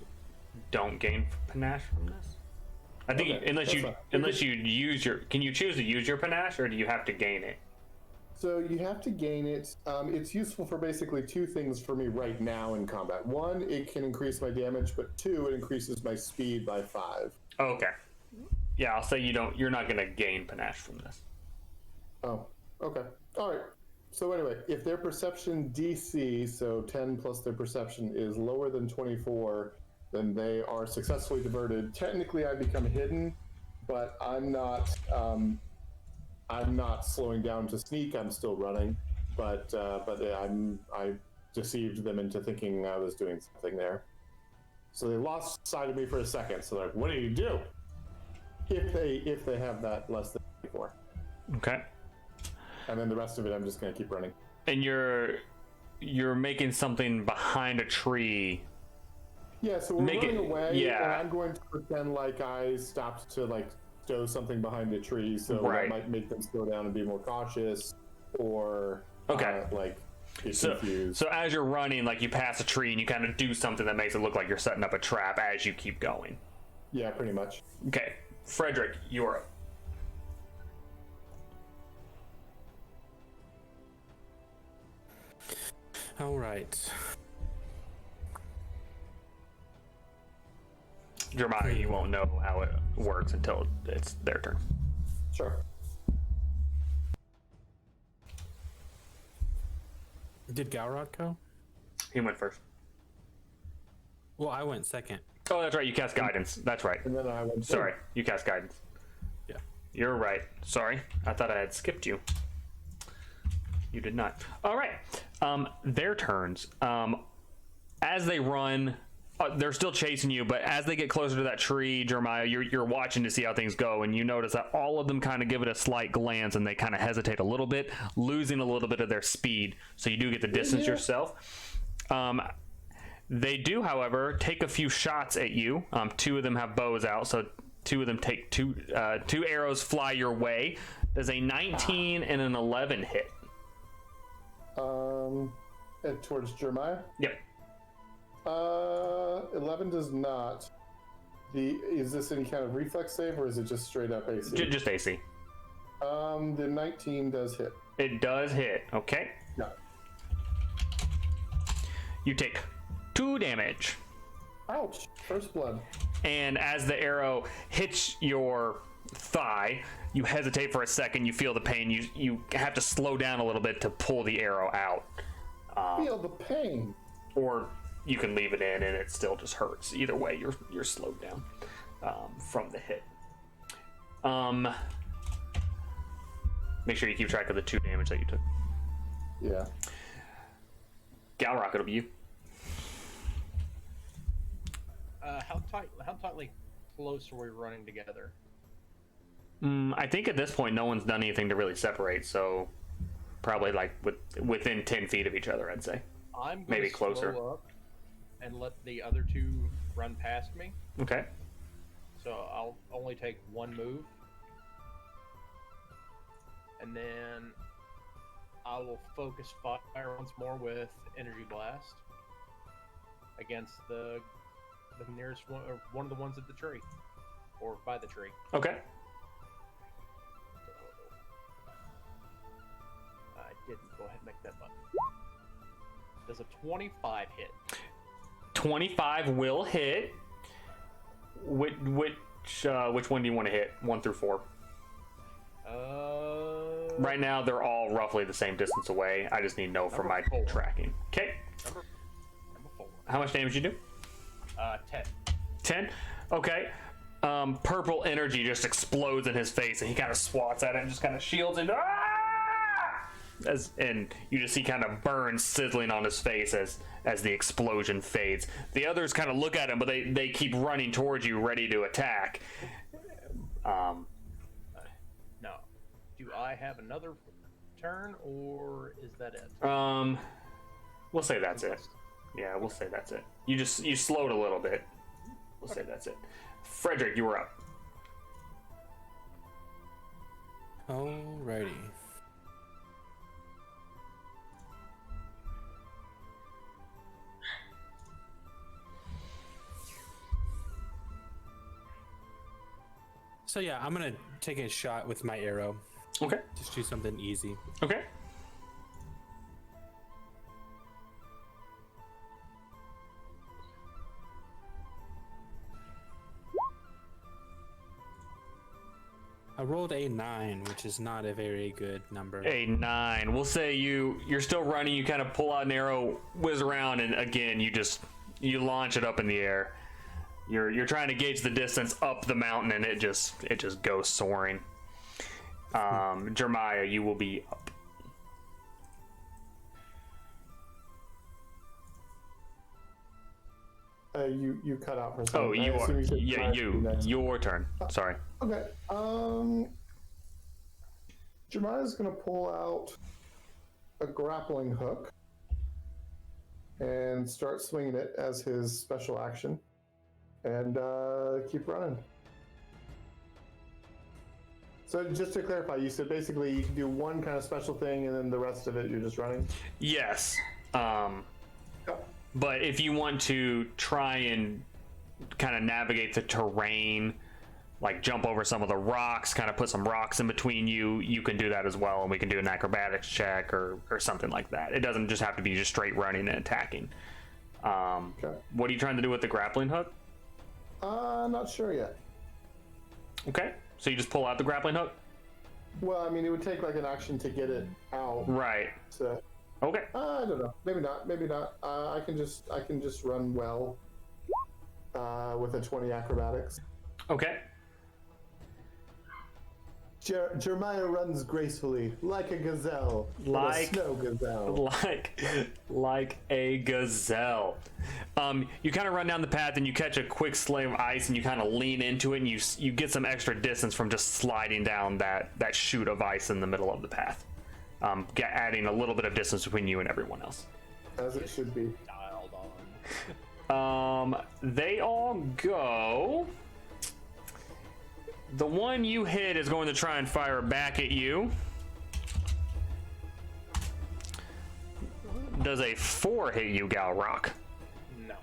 don't gain panache from this. I think Okay, unless you use your, can you choose to use your panache, or do you have to gain it? So you have to gain it. It's useful for basically two things for me right now in combat. One, it can increase my damage, but two, it increases my speed by 5. Okay. Yeah, I'll say you're not gonna gain panache from this. Oh, okay. All right. So anyway, if their perception DC, so 10 plus their perception, is lower than 24, then they are successfully diverted. Technically, I become hidden, but I'm not slowing down to sneak. I'm still running, but I deceived them into thinking I was doing something there. So they lost sight of me for a second. So they're like, "What do you do?" If they have that less than 24. Okay. And then the rest of it, I'm just gonna keep running. And you're making something behind a tree. Yeah, so we're running away, yeah. and I'm going to pretend like I stopped to like stow something behind a tree, so that might make them slow down and be more cautious, or like be confused. So as you're running, like you pass a tree and you kind of do something that makes it look like you're setting up a trap as you keep going. Yeah, pretty much. Okay, Frederick, you're up. All right. Jeremiah, you won't know how it works until it's their turn. Sure. Did Galrod go? He went first. Well, I went second. Oh, that's right. You cast guidance. That's right. And then I went. Sorry, you cast guidance. Yeah. You're right. Sorry, I thought I had skipped you. You did not. All right. Their turns. As they run, they're still chasing you, but as they get closer to that tree, Jeremiah, you're watching to see how things go, and you notice that all of them kind of give it a slight glance, and they kind of hesitate a little bit, losing a little bit of their speed. So you do get to distance yourself. They do, however, take a few shots at you. 2 of them have bows out, so 2 of them take two arrows fly your way. Does a 19 and an 11 hit? Towards Jeremiah. Yep. 11 does not. Is this any kind of reflex save, or is it just straight up AC? Just AC. The 19 does hit. It does hit. Okay. Yeah. You take 2 damage. Ouch! First blood. And as the arrow hits your thigh, you hesitate for a second. You feel the pain. You have to slow down a little bit to pull the arrow out. Feel the pain. Or you can leave it in and it still just hurts. Either way, you're slowed down from the hit. Make sure you keep track of the 2 damage that you took. Yeah. Galrock, it'll be you. How tightly close are we running together? I think at this point no one's done anything to really separate, so probably like within 10 feet of each other, I'd say. I'm maybe gonna closer. slow up and let the other 2 run past me. Okay. So I'll only take 1 move, and then I will focus fire once more with energy blast against the nearest one, or one of the ones at the tree, or by the tree. Okay. I didn't. Go ahead and make that button. Does a 25 hit? 25 will hit. Which one do you want to hit? 1 through 4. Right now they're all roughly the same distance away. I just need to know for my 4. tracking. Okay. Number 4. How much damage you do? 10. 10. Okay. Purple energy just explodes in his face, and he kind of swats at it and just kind of shields it. And you just see kind of burns sizzling on his face as the explosion fades. The others kind of look at him, but they keep running towards you, ready to attack. Now, do I have another turn, or is that it? We'll say that's it. Yeah, we'll say that's it. You slowed a little bit. We'll say that's it. Frederick, you were up. Alrighty. So yeah, I'm gonna take a shot with my arrow. Okay. Just do something easy. Okay. I rolled a 9, which is not a very good number. A 9. We'll say you're still running. You kind of pull out an arrow, whiz around, and again you launch it up in the air. You're trying to gauge the distance up the mountain, and it just goes soaring. Jeremiah, you will be up. You cut out for a second. Oh, you I are. assume said Yeah, try to do next. your turn. Sorry. Okay. Jeremiah's gonna pull out a grappling hook and start swinging it as his special action, and keep running. So just to clarify, you said basically you can do one kind of special thing, and then the rest of it you're just running. Yes. Yeah. But if you want to try and kind of navigate the terrain, like jump over some of the rocks, kind of put some rocks in between you, you can do that as well, and we can do an acrobatics check or something like that. It doesn't just have to be just straight running and attacking. Okay. What are you trying to do with the grappling hook? Not sure yet. Okay, so you just pull out the grappling hook? Well, I mean, it would take like an action to get it out. Right. So, Okay. I don't know. Maybe not. Maybe not. I can just run well with a 20 acrobatics. Okay. Jeremiah runs gracefully, like a gazelle, Like- a snow gazelle. Like a gazelle. You kind of run down the path and you catch a quick slay of ice and you kind of lean into it and you get some extra distance from just sliding down that chute of ice in the middle of the path, adding a little bit of distance between you and everyone else. As it should be. Dialed on. They all go. The one you hit is going to try and fire back at you. Does a 4 hit you, Galrock? No.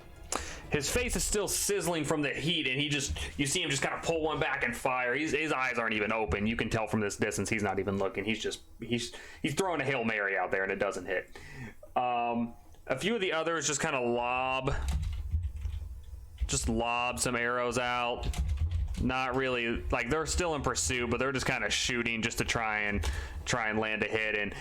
His face is still sizzling from the heat, and you see him just kind of pull one back and fire. His eyes aren't even open. You can tell from this distance he's not even looking. He's throwing a Hail Mary out there, and it doesn't hit. A few of the others just kind of lob some arrows out. Not really, like, they're still in pursuit, but they're just kind of shooting just to try and land a hit. And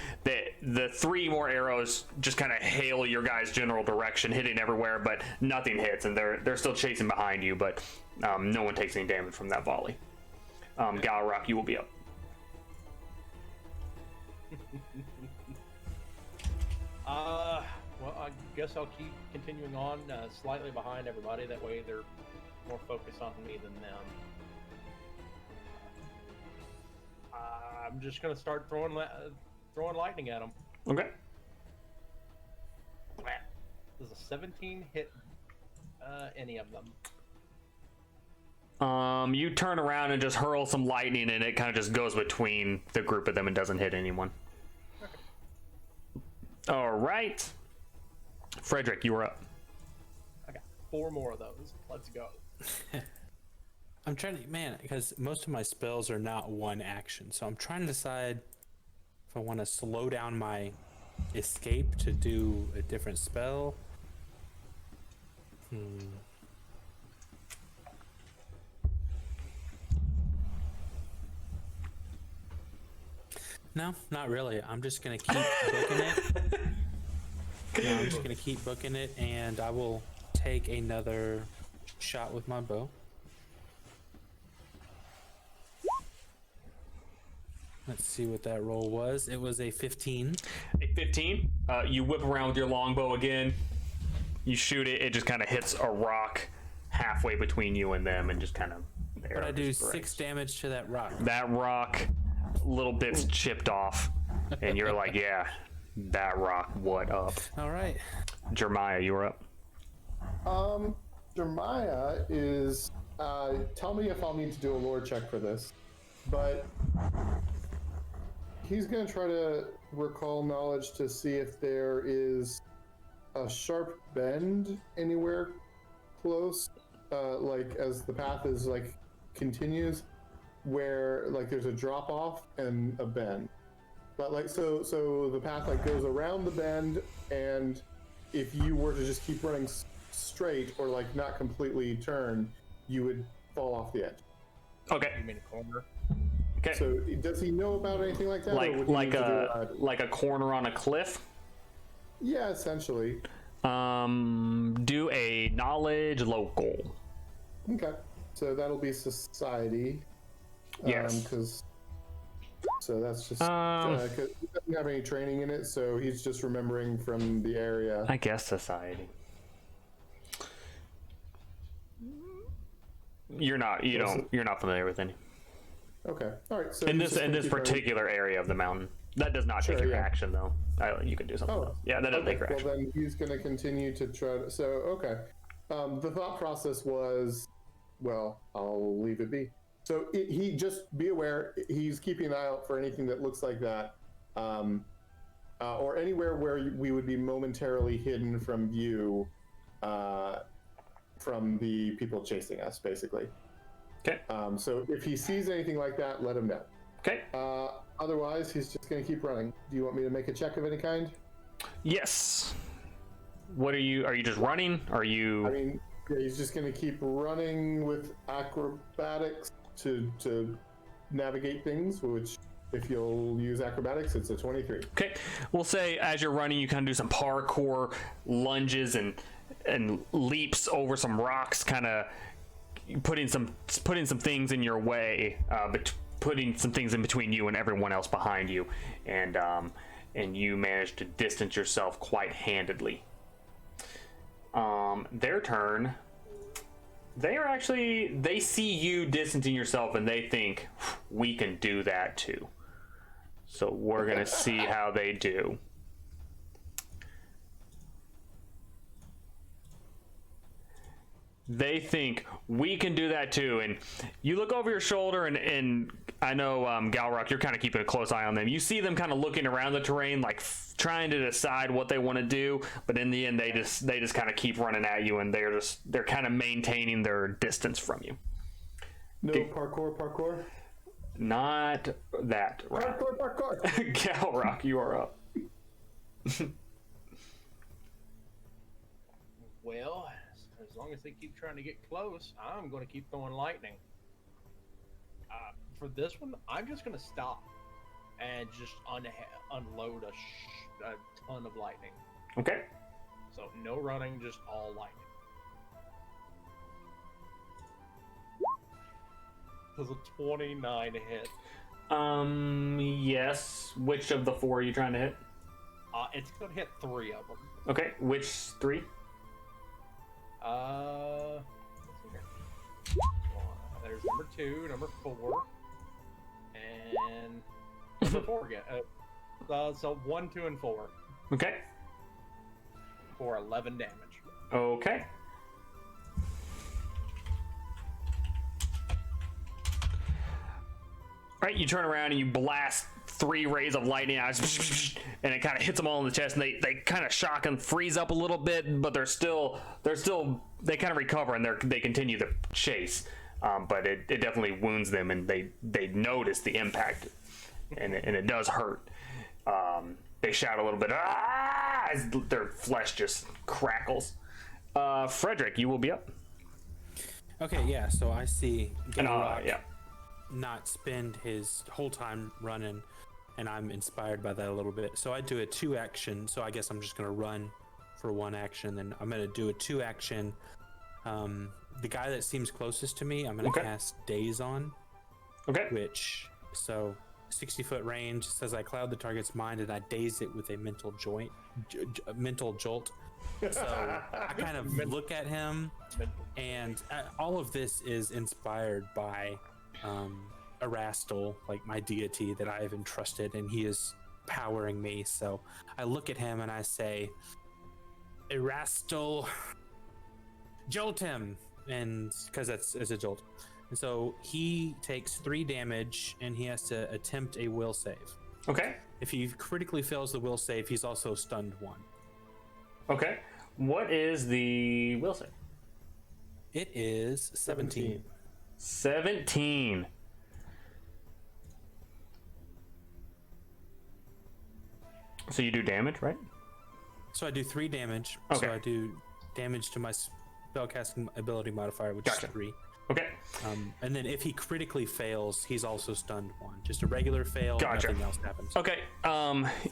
the 3 more arrows just kind of hail your guys' general direction, hitting everywhere, but nothing hits, and they're still chasing behind you, but no one takes any damage from that volley. Galrock, you will be up. Well, I guess I'll keep continuing on, slightly behind everybody. That way they're more focused on me than them. I'm just gonna start throwing lightning at them. Okay. Does a 17 hit any of them? You turn around and just hurl some lightning, and it kind of just goes between the group of them and doesn't hit anyone. All right. Frederick, you are up. I got 4 more of those. Let's go. I'm trying to, man, because most of my spells are not one action, so I'm trying to decide if I want to slow down my escape to do a different spell. No, not really. I'm just gonna keep booking it. No, I'm just gonna keep booking it, and I will take another shot with my bow. Let's see what that roll was. It was a 15. A 15. You whip around with your longbow again. You shoot it. It just kind of hits a rock halfway between you and them, and just kind of. But I do 6 damage to that rock. That rock, little bits chipped off, and you're like, yeah, that rock. What up? All right. Jeremiah, you were up. Jeremiah is. Tell me if I'll need to do a lore check for this, but he's going to try to recall knowledge to see if there is a sharp bend anywhere close, like as the path is like continues, where like there's a drop off and a bend. But like so the path like goes around the bend, and if you were to just keep running straight or like not completely turn, you would fall off the edge. Okay. You mean a corner? Okay. So does he know about anything like that? or would he need to do like a corner on a cliff. Yeah, essentially. Do a knowledge local. Okay. So that'll be society. Yes. So that's just 'cause he doesn't have any training in it, so he's just remembering from the area. I guess society. You're not familiar with any. Okay. All right. So In he's this just gonna keep particular area of the mountain. That does not take your action though. You can do something else. Yeah, that doesn't take your action. Well, then he's going to continue to try to. So okay. The thought process was, well, I'll leave it be. So he just be aware. He's keeping an eye out for anything that looks like that, or anywhere where we would be momentarily hidden from view, from the people chasing us, basically. Okay. So if he sees anything like that, let him know. Okay. Otherwise, he's just going to keep running. Do you want me to make a check of any kind? Yes. What are you just running? Are you? I mean, yeah, he's just going to keep running with acrobatics to navigate things, which If you'll use acrobatics, it's a 23. Okay, we'll say as you're running, you kind of do some parkour lunges and leaps over some rocks, kind of putting some things in your way, but putting some things in between you and everyone else behind you, and you manage to distance yourself quite handedly. Their turn. They see you distancing yourself and they think we can do that too. So we're gonna see how they do. They think we can do that too, and you look over your shoulder, and I know Galrock, you're kind of keeping a close eye on them. You see them kind of looking around the terrain, like trying to decide what they want to do, but in the end, they just kind of keep running at you, and they're kind of maintaining their distance from you. No parkour. Not that. Right. Parkour. Galrock, you are up. Well, as long as they keep trying to get close, I'm going to keep throwing lightning. For this one, I'm just going to stop and just unload a ton of lightning. Okay. So no running, just all lightning. Does a 29 hit? Yes. Which of the 4 are you trying to hit? It's going to hit 3 of them. Okay. Which 3? Let's see here. There's number 2, number 4, and number 4 again. So 1, 2, and 4 Okay. for 11 damage. Okay. All right, you turn around and you blast 3 rays of lightning out, and it kind of hits them all in the chest, and they kind of shock and freeze up a little bit, but they kind of recover, and they continue the chase. But it definitely wounds them, and they notice the impact, and it does hurt. They shout a little bit, ah, as their flesh just crackles. Frederick, you will be up. Okay, yeah. So I see Galrock Yeah. not spend his whole time running, and I'm inspired by that a little bit. So I do a 2 action. So I guess I'm just gonna run for 1 action, then I'm gonna do a 2 action. The guy that seems closest to me, I'm gonna cast Daze on. Okay. Which, so 60-foot range, says I cloud the target's mind and I daze it with a mental jolt. So I kind of look at him, and all of this is inspired by Erastil, like my deity that I have entrusted, and he is powering me. So I look at him and I say, Erastil, jolt him, and because that's a jolt. And so he takes 3 damage, and he has to attempt a will save. Okay. If he critically fails the will save, he's also stunned 1. Okay. What is the will save? It is 17. 17. So you do damage, right? So I do 3 damage. Okay. So I do damage to my spellcasting ability modifier, which is 3. Okay. And then if he critically fails, he's also stunned 1. Just a regular fail, nothing else happens. Okay.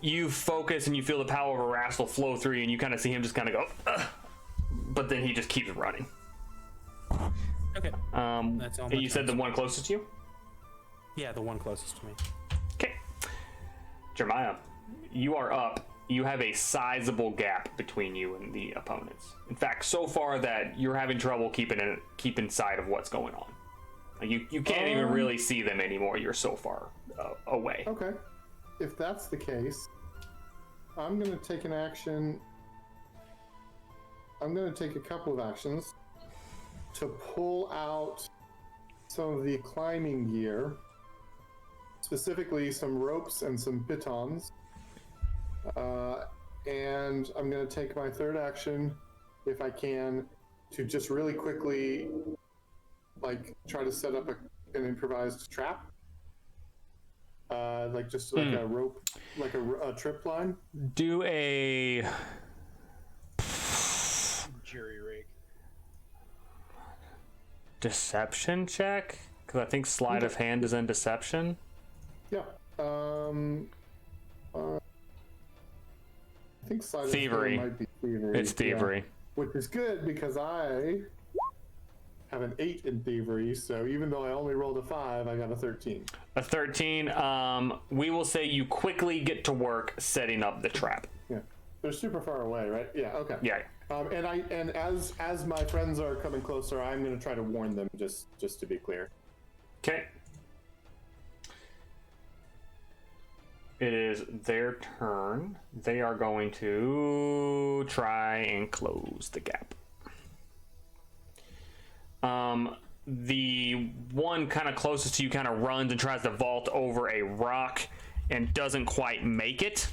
You focus and you feel the power of Erastil flow through you, and you kind of see him just kind of go, ugh, but then he just keeps running. Okay. That's all. You said the one closest to you? Yeah, the one closest to me. Okay. Jeremiah, you are up. You have a sizable gap between you and the opponents. In fact, so far that you're having trouble keeping sight of what's going on. Like you can't even really see them anymore. You're so far away. Okay. If that's the case, I'm going to take an action. I'm going to take a couple of actions to pull out some of the climbing gear, specifically some ropes and some pitons. And I'm going to take my 3rd action, if I can, to just really quickly, like, try to set up an improvised trap. Like just like a rope, like a trip line. Do a Jury rig. deception check, because I think sleight of hand is in deception. Yeah. I think sleight of Thievery. hand might be thievery. It's thievery. Yeah. Which is good because I have an 8 in thievery, so even though I only rolled a 5, I got a 13. A 13. We will say you quickly get to work setting up the trap. Yeah, they're super far away, right? Yeah. Okay. Yeah. And as my friends are coming closer, I'm going to try to warn them just to be clear. Okay. It is their turn. They are going to try and close the gap. The one kind of closest to you kind of runs and tries to vault over a rock and doesn't quite make it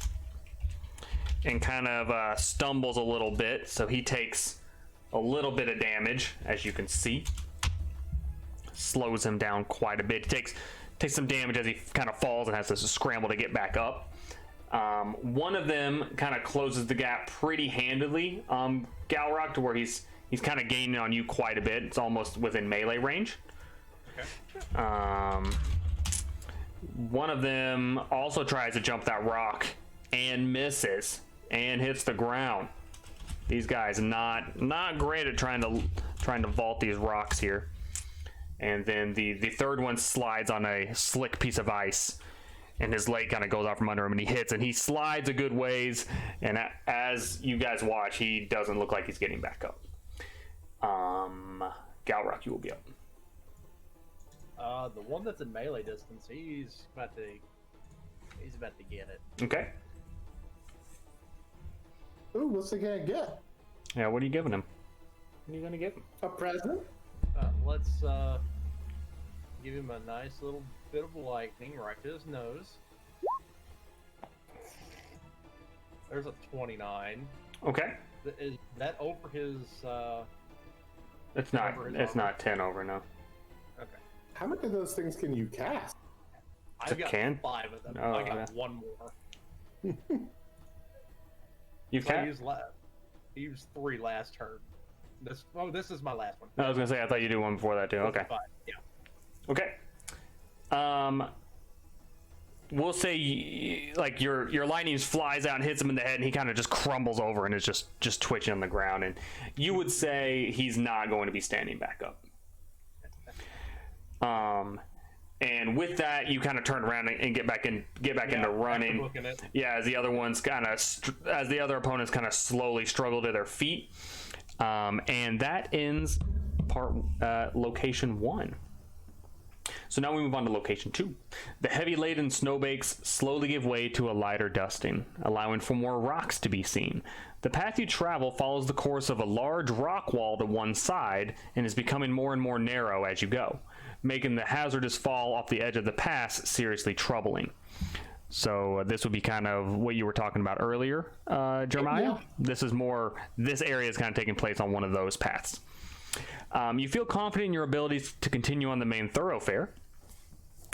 and kind of stumbles a little bit, so he takes a little bit of damage, as you can see. Slows him down quite a bit. Takes some damage as he kind of falls and has to scramble to get back up. One of them kind of closes the gap pretty handily, Galrock, to where he's kind of gaining on you quite a bit. It's almost within melee range. Okay. One of them also tries to jump that rock and misses and hits the ground. These guys not great at trying to vault these rocks here. And then the third one slides on a slick piece of ice, and his leg kind of goes out from under him, and he hits, and he slides a good ways. And as you guys watch, he doesn't look like he's getting back up. Galrock, you will be up. The one that's in melee distance, he's about to get it. Okay. Ooh, what's the guy get? Yeah, what are you giving him? What are you gonna give him? A present? Let's give him a nice little bit of lightning right to his nose. There's a 29. Okay. Is that over his? It's not. Over his It's armor? not 10 over. No. Okay. How many of those things can you cast? It's a I've got can? 5 of them. Oh, I got yeah. one more. You So I can. used 3 last turn. This is my last one. I was gonna say I thought you did one before that too. Okay. 5. Yeah. Okay. We'll say like your lightning flies out and hits him in the head, and he kind of just crumbles over and is just twitching on the ground. And you would say he's not going to be standing back up. And with that, you kind of turn around and get back into running. Looking at Yeah, as the other ones as the other opponents kind of slowly struggle to their feet. And that ends location 1. So now we move on to location 2. The heavy laden snowbanks slowly give way to a lighter dusting, allowing for more rocks to be seen. The path you travel follows the course of a large rock wall to one side and is becoming more and more narrow as you go, making the hazardous fall off the edge of the pass seriously troubling. So this would be kind of what you were talking about earlier, Jeremiah. Yeah. This area is kind of taking place on one of those paths. You feel confident in your abilities to continue on the main thoroughfare,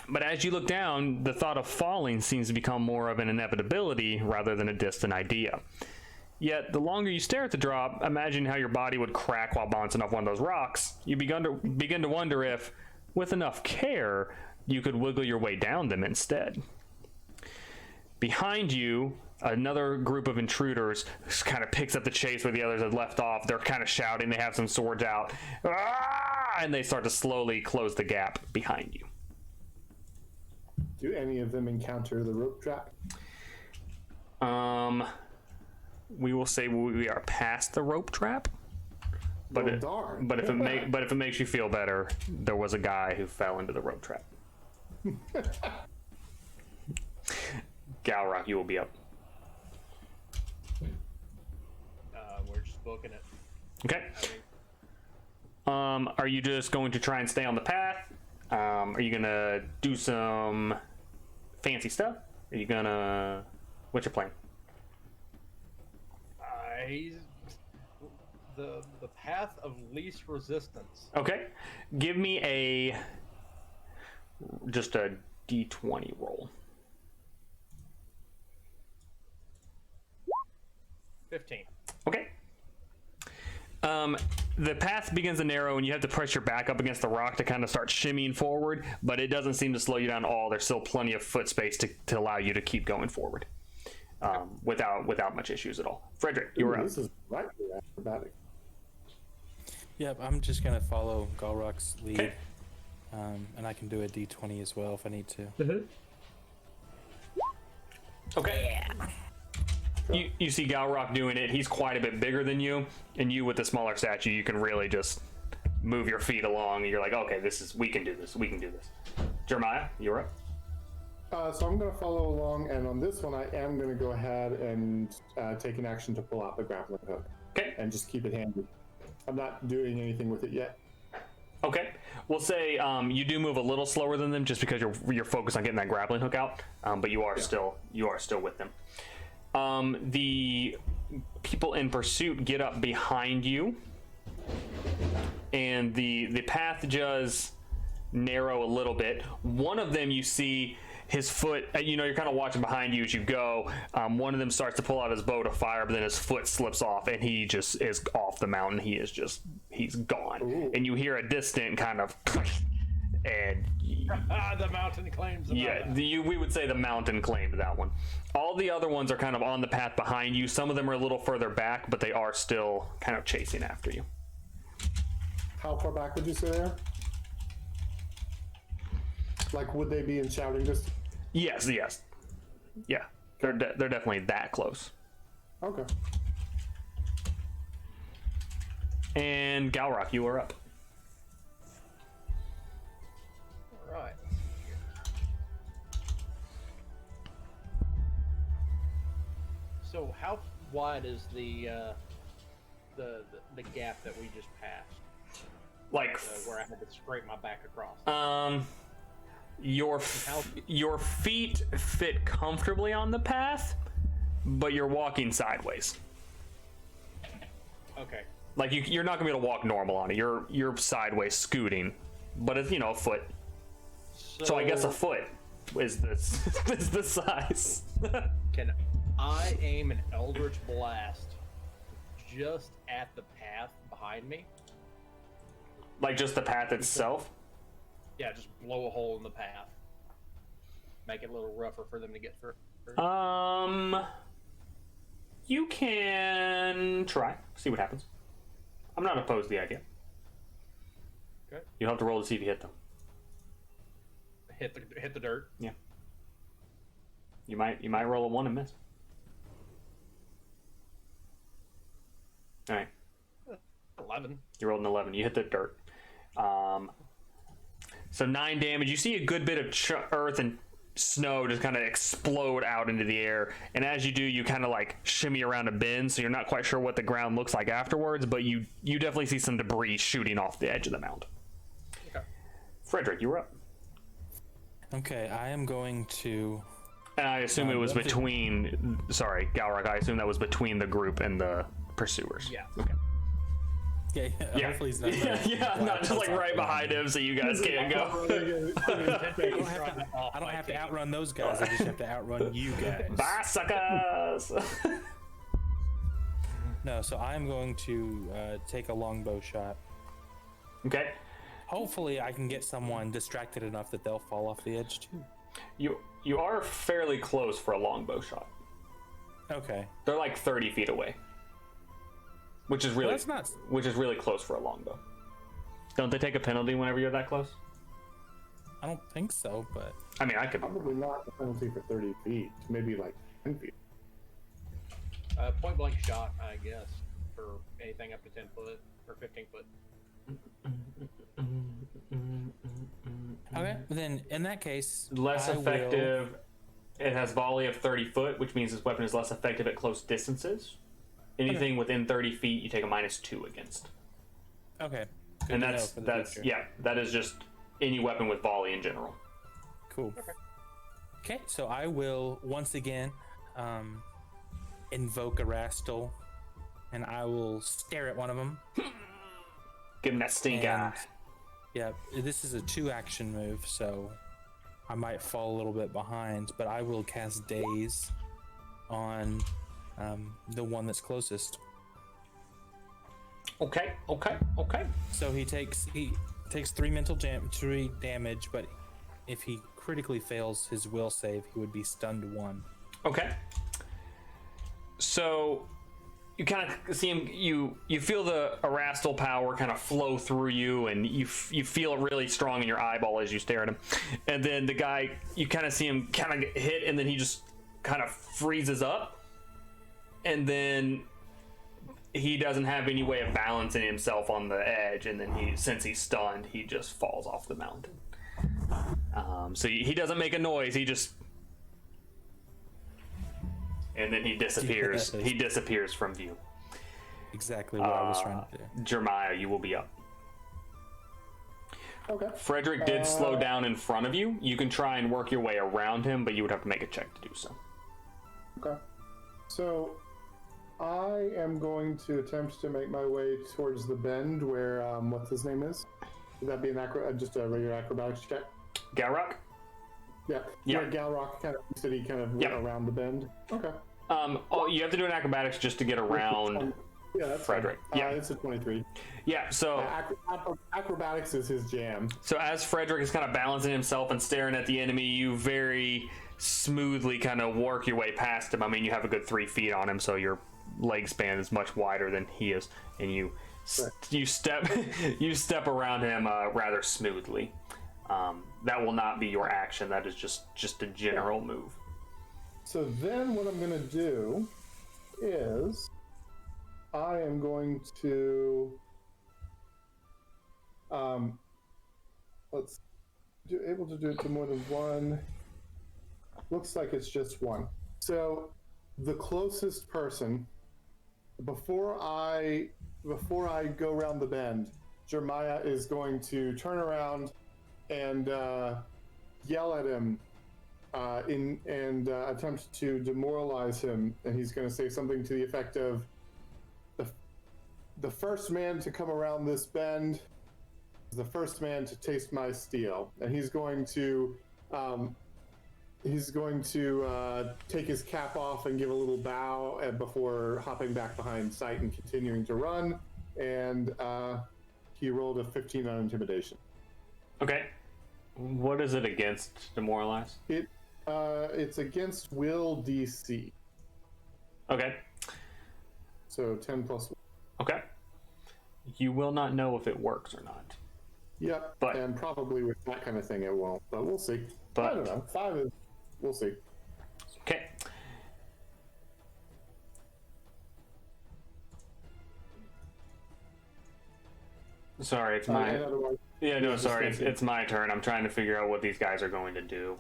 but as you look down, the thought of falling seems to become more of an inevitability rather than a distant idea. Yet, the longer you stare at the drop, imagine how your body would crack while bouncing off one of those rocks. You begin to wonder if, with enough care, you could wiggle your way down them instead. Behind you, another group of intruders kind of picks up the chase where the others had left off. They're kind of shouting. They have some swords out. Ah! And they start to slowly close the gap behind you. Do any of them encounter the rope trap? We will say we are past the rope trap. But Oh, darn. but if it makes you feel better, there was a guy who fell into the rope trap. Galrock, you will be up. We're just booking it. Okay. Are you just going to try and stay on the path? Are you gonna do some fancy stuff? Are you gonna? What's your plan? The path of least resistance. Okay. Give me just a D20 roll. 15. Okay. The path begins to narrow, and you have to press your back up against the rock to kind of start shimmying forward, but it doesn't seem to slow you down at all. There's still plenty of foot space to allow you to keep going forward without much issues at all. Frederick, you were up. This is right acrobatic. Yep, I'm just gonna follow Galrock's lead, Okay. and I can do a D20 as well if I need to. Okay. You see Galrock doing it. He's quite a bit bigger than you, and you with the smaller statue, you can really just move your feet along, and you're like, okay, we can do this. We can do this. Jeremiah, you're up. So I'm going to follow along, and on this one, I am going to go ahead and take an action to pull out the grappling hook. Okay. And just keep it handy. I'm not doing anything with it yet. Okay. We'll say you do move a little slower than them just because you're focused on getting that grappling hook out, but you are still with them. The people in pursuit get up behind you, and the path does narrow a little bit. One of them, you see his foot, you're kind of watching behind you as you go. One of them starts to pull out his bow to fire, but then his foot slips off, and he just is off the mountain. He's gone. Ooh. And you hear a distant kind of and the mountain claims we would say the mountain claimed that one. All the other ones are kind of on the path behind you. Some of them are a little further back, but they are still kind of chasing after you. How far back would you say they are? Like, would they be in shouting distance? Yes. Yeah, they're definitely that close. Okay. And Galrock, you are up. Right. So how wide is the gap that we just passed? Like where I had to scrape my back across. Your feet fit comfortably on the path, but you're walking sideways. Okay. Like you're not gonna be able to walk normal on it. You're sideways scooting, but it's a foot. So I guess a foot is the size. Can I aim an Eldritch Blast just at the path behind me? Like just the path itself? Yeah, just blow a hole in the path. Make it a little rougher for them to get through. You can try. See what happens. I'm not opposed to the idea. Okay. You'll have to roll to see if you hit them. Hit the dirt. Yeah. You might roll a 1 and miss. All right. 11. You rolled an 11. You hit the dirt. So 9 damage. You see a good bit of earth and snow just kind of explode out into the air, and as you do, you kind of like shimmy around a bend, so you're not quite sure what the ground looks like afterwards, but you definitely see some debris shooting off the edge of the mound. Okay. Frederick, you were up. Okay, I am going to... And I assume it was between... Sorry, Galrock, I assume that was between the group and the pursuers. Yeah. Okay. Yeah. Hopefully he's not... not just like right behind him so you guys can't go. I don't have to outrun those guys, I just have to outrun you guys. Bye, suckers! No, so I'm going to take a longbow shot. Okay. Hopefully I can get someone distracted enough that they'll fall off the edge too. You are fairly close for a longbow shot. Okay. They're like 30 feet away. Which is really which is really close for a longbow. Don't they take a penalty whenever you're that close? I don't think so, but I mean, I could probably not a penalty for 30 feet, maybe like 10 feet. Point blank shot, I guess, for anything up to 10 foot or 15 foot. Okay, then in that case, less effective. It has volley of 30 foot, which means this weapon is less effective at close distances. Anything within 30 feet, you take a -2 against. Okay. And that's that is just any weapon with volley in general. Cool. Okay, so I will once again invoke a Rastal, and I will stare at one of them. Give him that stink eye. Yeah, this is a 2-action move, so I might fall a little bit behind, but I will cast Daze on the one that's closest. Okay. So he takes 3 mental damage, but if he critically fails his will save, he would be stunned 1. Okay. So you kind of see him. You feel the Erastil power kind of flow through you, and you feel it really strong in your eyeball as you stare at him. And then the guy, you kind of see him kind of get hit, and then he just kind of freezes up, and then he doesn't have any way of balancing himself on the edge, and then since he's stunned, he just falls off the mountain. So he doesn't make a noise. He just, and then he disappears. He disappears from view. Exactly what I was trying to do. Jeremiah, you will be up. Okay. Frederick did slow down in front of you. You can try and work your way around him, but you would have to make a check to do so. Okay. So I am going to attempt to make my way towards the bend where what's his name is. Would that be just a regular acrobatics check? Galrock? Yeah. Yeah. Where Galrock kind of city kind of went around the bend. Okay. You have to do an acrobatics just to get around that's Frederick. Fine. Yeah. It's a 23. Yeah, so acrobatics is his jam. so as Frederick is kind of balancing himself and staring at the enemy, you very smoothly kind of work your way past him. I mean, you have a good 3 feet on him, so your leg span is much wider than he is, and you step around him rather smoothly. That will not be your action. That is just a general move. So then what I'm going to do is I am going to able to do it to more than one. Looks like it's just one. So the closest person, before I go around the bend, Jeremiah is going to turn around and yell at him and attempt to demoralize him. And he's going to say something to the effect of, the first man to come around this bend is the first man to taste my steel. And he's going to take his cap off and give a little bow before hopping back behind sight and continuing to run. And he rolled a 15 on intimidation. Okay. What is it against demoralize? It's against will DC. Okay. So 10 plus 1. Okay. You will not know if it works or not. Yep. But- and probably with that kind of thing it won't, but we'll see. But- I don't know. 5 is, we'll see. Okay. Sorry, it's my... And otherwise, Yeah, no, just sorry, thinking. it's my turn. I'm trying to figure out what these guys are going to do.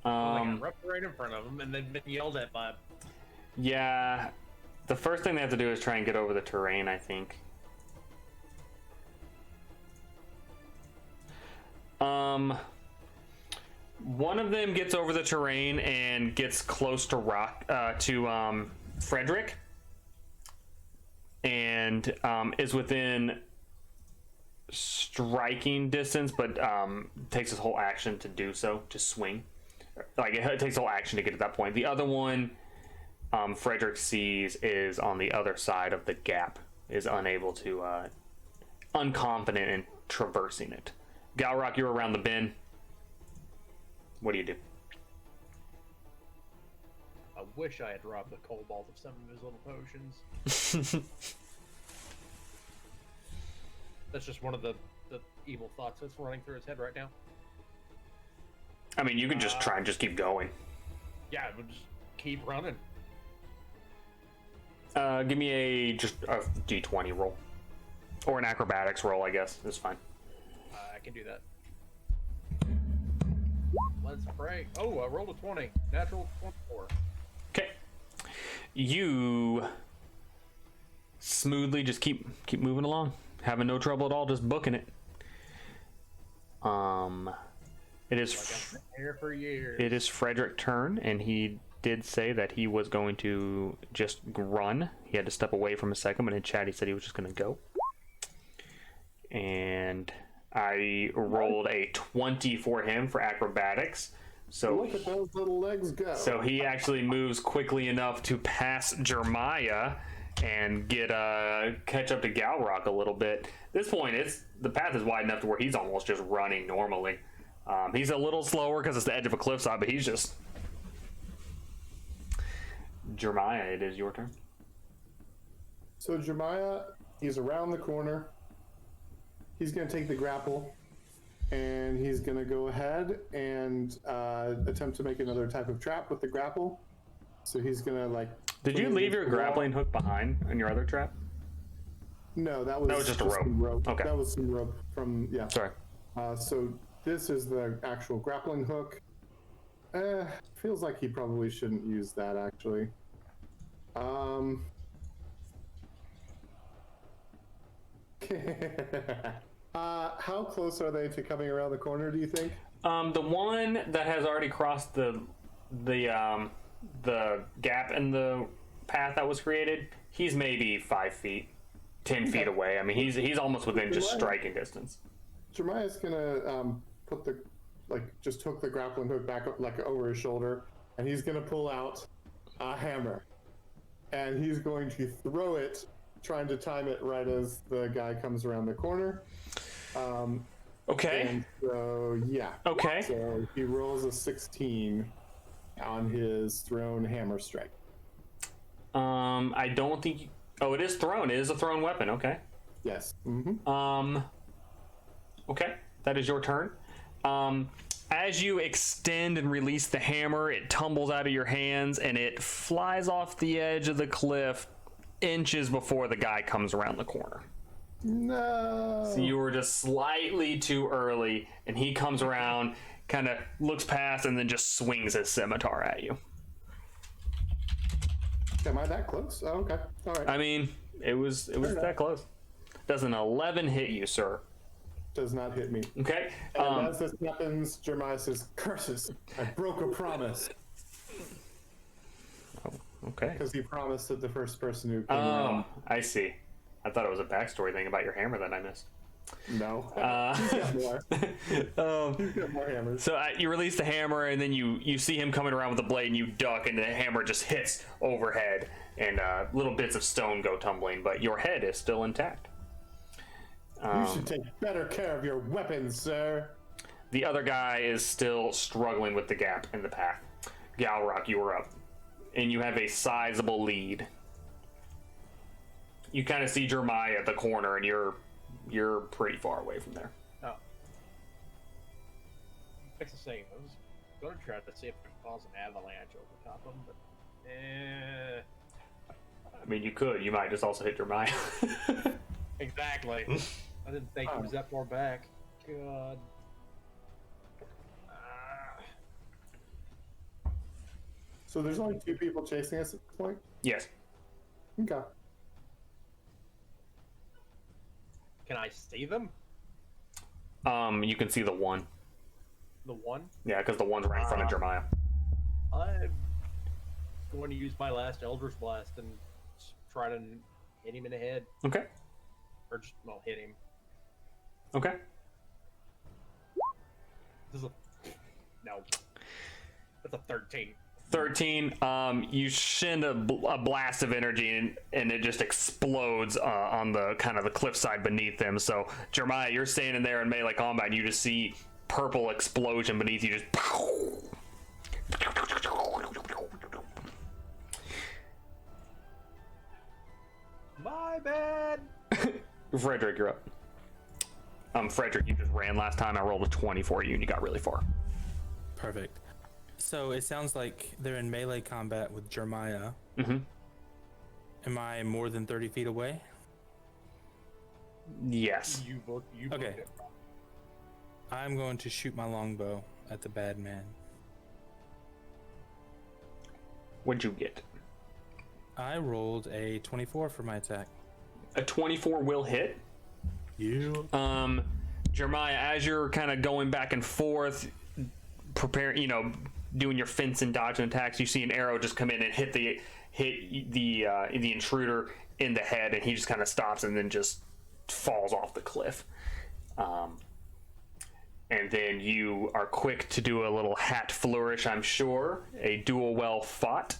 I got roughed right in front of him and then been yelled at by him. Yeah, the first thing they have to do is try and get over the terrain, I think. One of them gets over the terrain and gets close to Frederick, and is within striking distance, but takes his whole action to do so, to swing. Like, it takes a whole action to get to that point. The other one, Frederick sees, is on the other side of the gap, is unable to, unconfident in traversing it. Galrock, you're around the bend. What do you do? I wish I had robbed the kobold of some of his little potions. That's just one of the evil thoughts that's running through his head right now. I mean, you can just try and just keep going. Yeah, we'll just keep running. Give me just a d20 roll. Or an acrobatics roll, I guess. That's fine. I can do that. Let's pray. Oh, I rolled a 20. Natural 24. Okay. You smoothly just keep moving along. Having no trouble at all, just booking it. It is Like I've been here for years. It is Frederick's turn, and he did say that he was going to just run. He had to step away from a second, but in chat he said he was just going to go. And I rolled a 20 for him for acrobatics. So look at those little legs go. So he actually moves quickly enough to pass Jeremiah and get catch up to Galrock a little bit. At this point, the path is wide enough to where he's almost just running normally. He's a little slower because it's the edge of a cliffside, but he's just... Jeremiah, it is your turn. So Jeremiah, he's around the corner. He's going to take the grapple, and he's going to go ahead and attempt to make another type of trap with the grapple. So he's going to like... Did you leave your grappling hook behind on your other trap? No, that was just a rope. some rope. Okay. That was some rope from, yeah. Sorry. So this is the actual grappling hook. Feels like he probably shouldn't use that, actually. How close are they to coming around the corner, do you think? The one that has already crossed the gap in the path that was created, he's maybe 5 feet, 10 feet away. I mean, he's almost within just striking distance. Jeremiah's gonna put the just hook the grappling hook back up like over his shoulder, and he's gonna pull out a hammer, and he's going to throw it, trying to time it right as the guy comes around the corner. Okay. And so yeah. Okay. So he rolls a 16 on his thrown hammer strike. I don't think. Oh, it is thrown. It is a thrown weapon. Okay. Yes. Mm-hmm. Okay, that is your turn. As you extend and release the hammer, it tumbles out of your hands and it flies off the edge of the cliff inches before the guy comes around the corner. No. So you were just slightly too early, and he comes around, kind of looks past, and then just swings his scimitar at you. Am I that close? Oh, okay. All right. I mean, it was that close. Does an 11 hit you, sir? Does not hit me. Okay. And as this happens, Jeremiah says, "Curses! I broke a promise." Okay. Because he promised that the first person who came Oh, around. I see. I thought it was a backstory thing about your hammer that I missed. No. He's got more. He's got more hammers. So you release the hammer, and then you see him coming around with the blade, and you duck, and the hammer just hits overhead, and little bits of stone go tumbling, but your head is still intact. You should take better care of your weapons, sir. The other guy is still struggling with the gap in the path. Galrock, you are up, and you have a sizable lead. You kind of see Jeremiah at the corner, and you're pretty far away from there. Oh. Fix the same. I was going to try to see if I could cause an avalanche over top of them, but I mean, you could. You might just also hit Jeremiah. exactly. I didn't think he was that far back. God. So there's only 2 people chasing us at this point? Yes. Okay. Can I see them? You can see the one. The one? Yeah, because the one's right in front of Jeremiah. I'm going to use my last Eldritch Blast and try to hit him in the head. Okay. Or just, well, hit him. Okay. This is no. That's a 13. 13. You send a blast of energy, and it just explodes on the kind of the cliffside beneath them. So Jeremiah, you're standing there in melee combat, and you just see purple explosion beneath you. Just. My bad. Frederick, you're up. Frederick, you just ran last time. I rolled a 20 for you, and you got really far. Perfect. So it sounds like they're in melee combat with Jeremiah. Mm-hmm. Am I more than 30 feet away? Yes. You Okay. booked it. I'm going to shoot my longbow at the bad man. What'd you get? I rolled a 24 for my attack. A 24 will hit. Yeah. Jeremiah, as you're kind of going back and forth, doing your fence and dodge and attacks, you see an arrow just come in and hit the intruder in the head, and he just kind of stops and then just falls off the cliff. And then you are quick to do a little hat flourish, I'm sure, a duel well fought,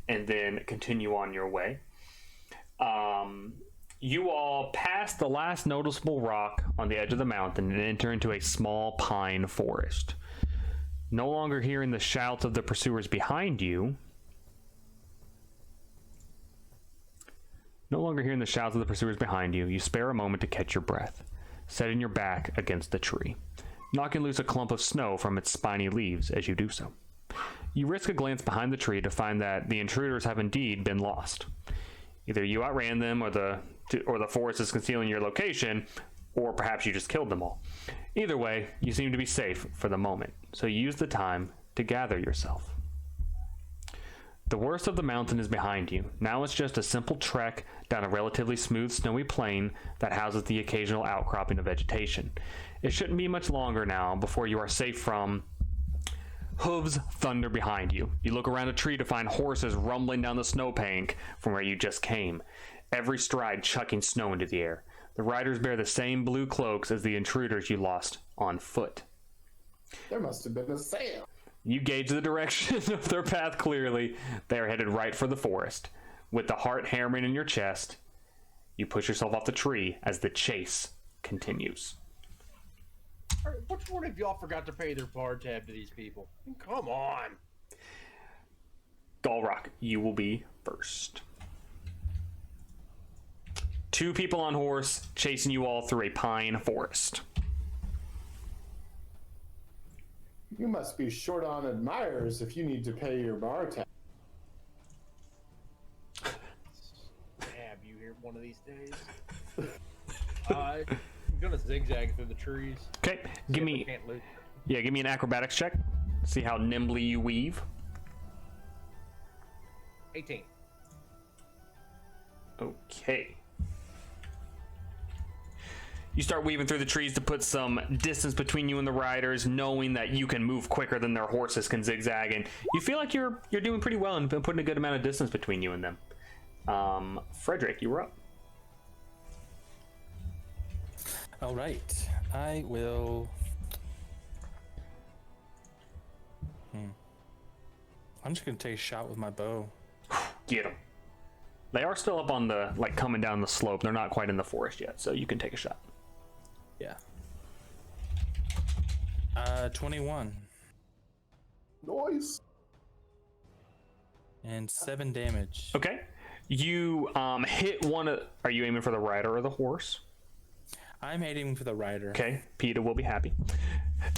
and then continue on your way. You all pass the last noticeable rock on the edge of the mountain and enter into a small pine forest. No longer hearing the shouts of the pursuers behind you, you spare a moment to catch your breath, setting your back against the tree, knocking loose a clump of snow from its spiny leaves as you do so. You risk a glance behind the tree to find that the intruders have indeed been lost. Either you outran them, or the forest is concealing your location, or perhaps you just killed them all. Either way, you seem to be safe for the moment, so you use the time to gather yourself. The worst of the mountain is behind you. Now it's just a simple trek down a relatively smooth, snowy plain that houses the occasional outcropping of vegetation. It shouldn't be much longer now before you are safe from hooves thunder behind you. You look around a tree to find horses rumbling down the snowbank from where you just came, every stride chucking snow into the air. The riders bear the same blue cloaks as the intruders you lost on foot. There must have been a sale. You gauge the direction of their path clearly. They are headed right for the forest. With the heart hammering in your chest, you push yourself off the tree as the chase continues. All right, which one of y'all forgot to pay their bar tab to these people? Come on. Galrock, you will be first. 2 people on horse chasing you all through a pine forest. You must be short on admirers if you need to pay your bar tab. Stab you here one of these days. I'm gonna zigzag through the trees. Okay, give me an acrobatics check. See how nimbly you weave. 18. Okay. You start weaving through the trees to put some distance between you and the riders, knowing that you can move quicker than their horses can zigzag, and you feel like you're doing pretty well and putting a good amount of distance between you and them. Frederick, you were up. All right, I will. I'm just gonna take a shot with my bow. Get them. They are still up on the, coming down the slope. They're not quite in the forest yet, so you can take a shot. Yeah. 21. Noise. And 7 damage. Okay. You hit one of... Are you aiming for the rider or the horse? I'm aiming for the rider. Okay. PETA will be happy.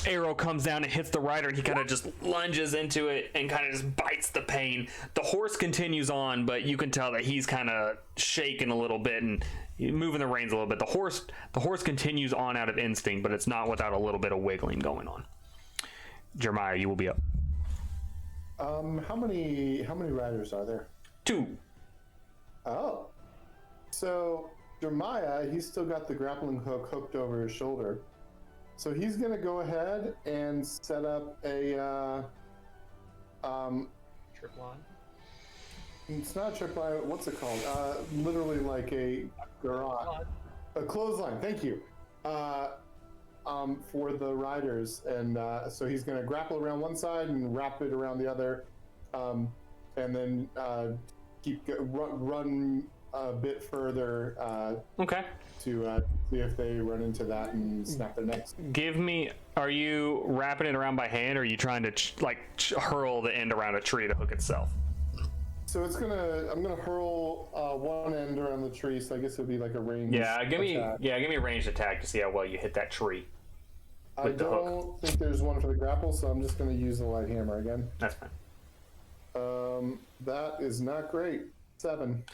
Arrow comes down and hits the rider, and he kind of just lunges into it and kind of just bites the pain. The horse continues on, but you can tell that he's kind of shaking a little bit and moving the reins a little bit. The horse continues on out of instinct, but it's not without a little bit of wiggling going on. Jeremiah, you will be up. How many riders are there? 2. Oh. So Jeremiah, he's still got the grappling hook hooked over his shoulder. So he's gonna go ahead and set up a Trip line. it's not a trip line, what's it called? Literally like a garage. A clothesline, thank you. For the riders, and so he's gonna grapple around one side and wrap it around the other, and then run a bit further. Okay. To see if they run into that and snap their necks. Are you wrapping it around by hand, or are you trying to hurl the end around a tree to hook itself? So I'm gonna hurl one end around the tree, so I guess it would be like a range. Give me a ranged attack to see how well you hit that tree. I don't think there's one for the grapple, so I'm just gonna use the light hammer again. That's fine. That is not great. 7.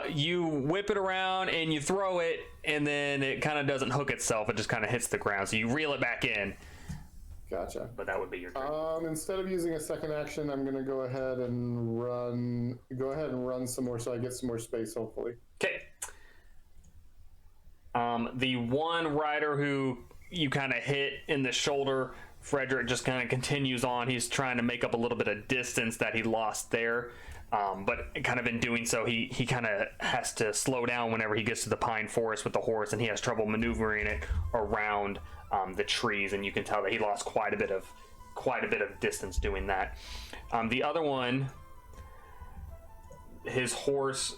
You whip it around and you throw it, and then it kind of doesn't hook itself. It just kind of hits the ground. So you reel it back in. Gotcha. But that would be your turn. Instead of using a second action, I'm gonna go ahead and run some more, so I get some more space, hopefully. Okay. The one rider who you kind of hit in the shoulder, Frederick, just kind of continues on. He's trying to make up a little bit of distance that he lost there. But kind of in doing so, he kind of has to slow down whenever he gets to the pine forest with the horse, and he has trouble maneuvering it around the trees, and you can tell that he lost quite a bit of distance doing that. The other one, his horse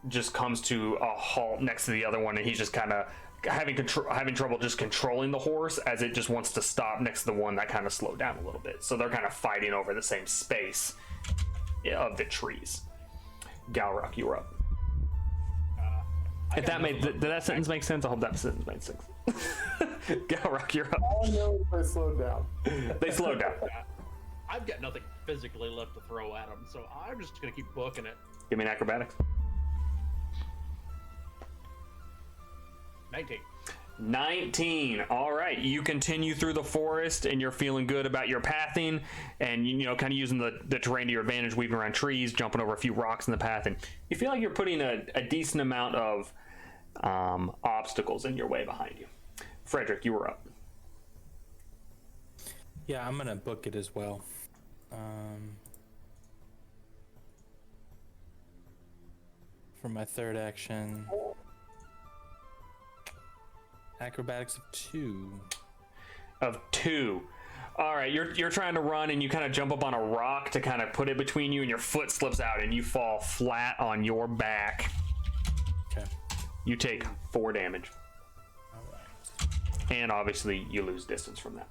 just comes to a halt next to the other one, and he's just kind of having trouble just controlling the horse as it just wants to stop next to the one that kind of slowed down a little bit. So they're kind of fighting over the same space of the trees. Galrock, you were up. If that did that sentence make sense? I hope that sentence made sense. Galrock, you're up. All I know is they slowed down. They slowed down. I've got nothing physically left to throw at them, so I'm just gonna keep booking it. Give me an acrobatics. 19. All right, you continue through the forest and you're feeling good about your pathing, and kind of using the terrain to your advantage, weaving around trees, jumping over a few rocks in the path, and you feel like you're putting a decent amount of obstacles in your way behind you. Frederick, you were up. Yeah, I'm gonna book it as well. For my third action, acrobatics of 2. Of 2. All right, you're trying to run, and you kind of jump up on a rock to kind of put it between you, and your foot slips out, and you fall flat on your back. Okay. You take 4 damage. All right. And obviously, you lose distance from that.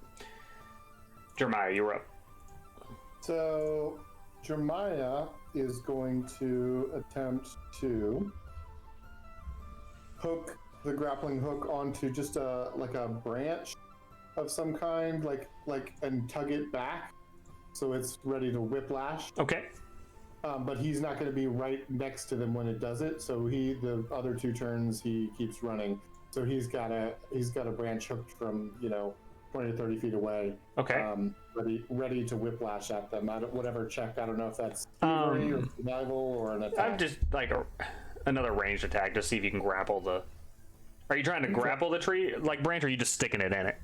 Jeremiah, you're up. So Jeremiah is going to attempt to hook the grappling hook onto just a branch of some kind, and tug it back so it's ready to whiplash. Okay. But he's not going to be right next to them when it does it. So the other 2 turns he keeps running. So he's got a branch hooked from 20 to 30 feet away. Okay. Ready to whiplash at them. Whatever check. I don't know if that's thievery or survival or an attack. I'm just another ranged attack to see if you can grapple the. Are you trying to grapple the tree branch, or are you just sticking it in it?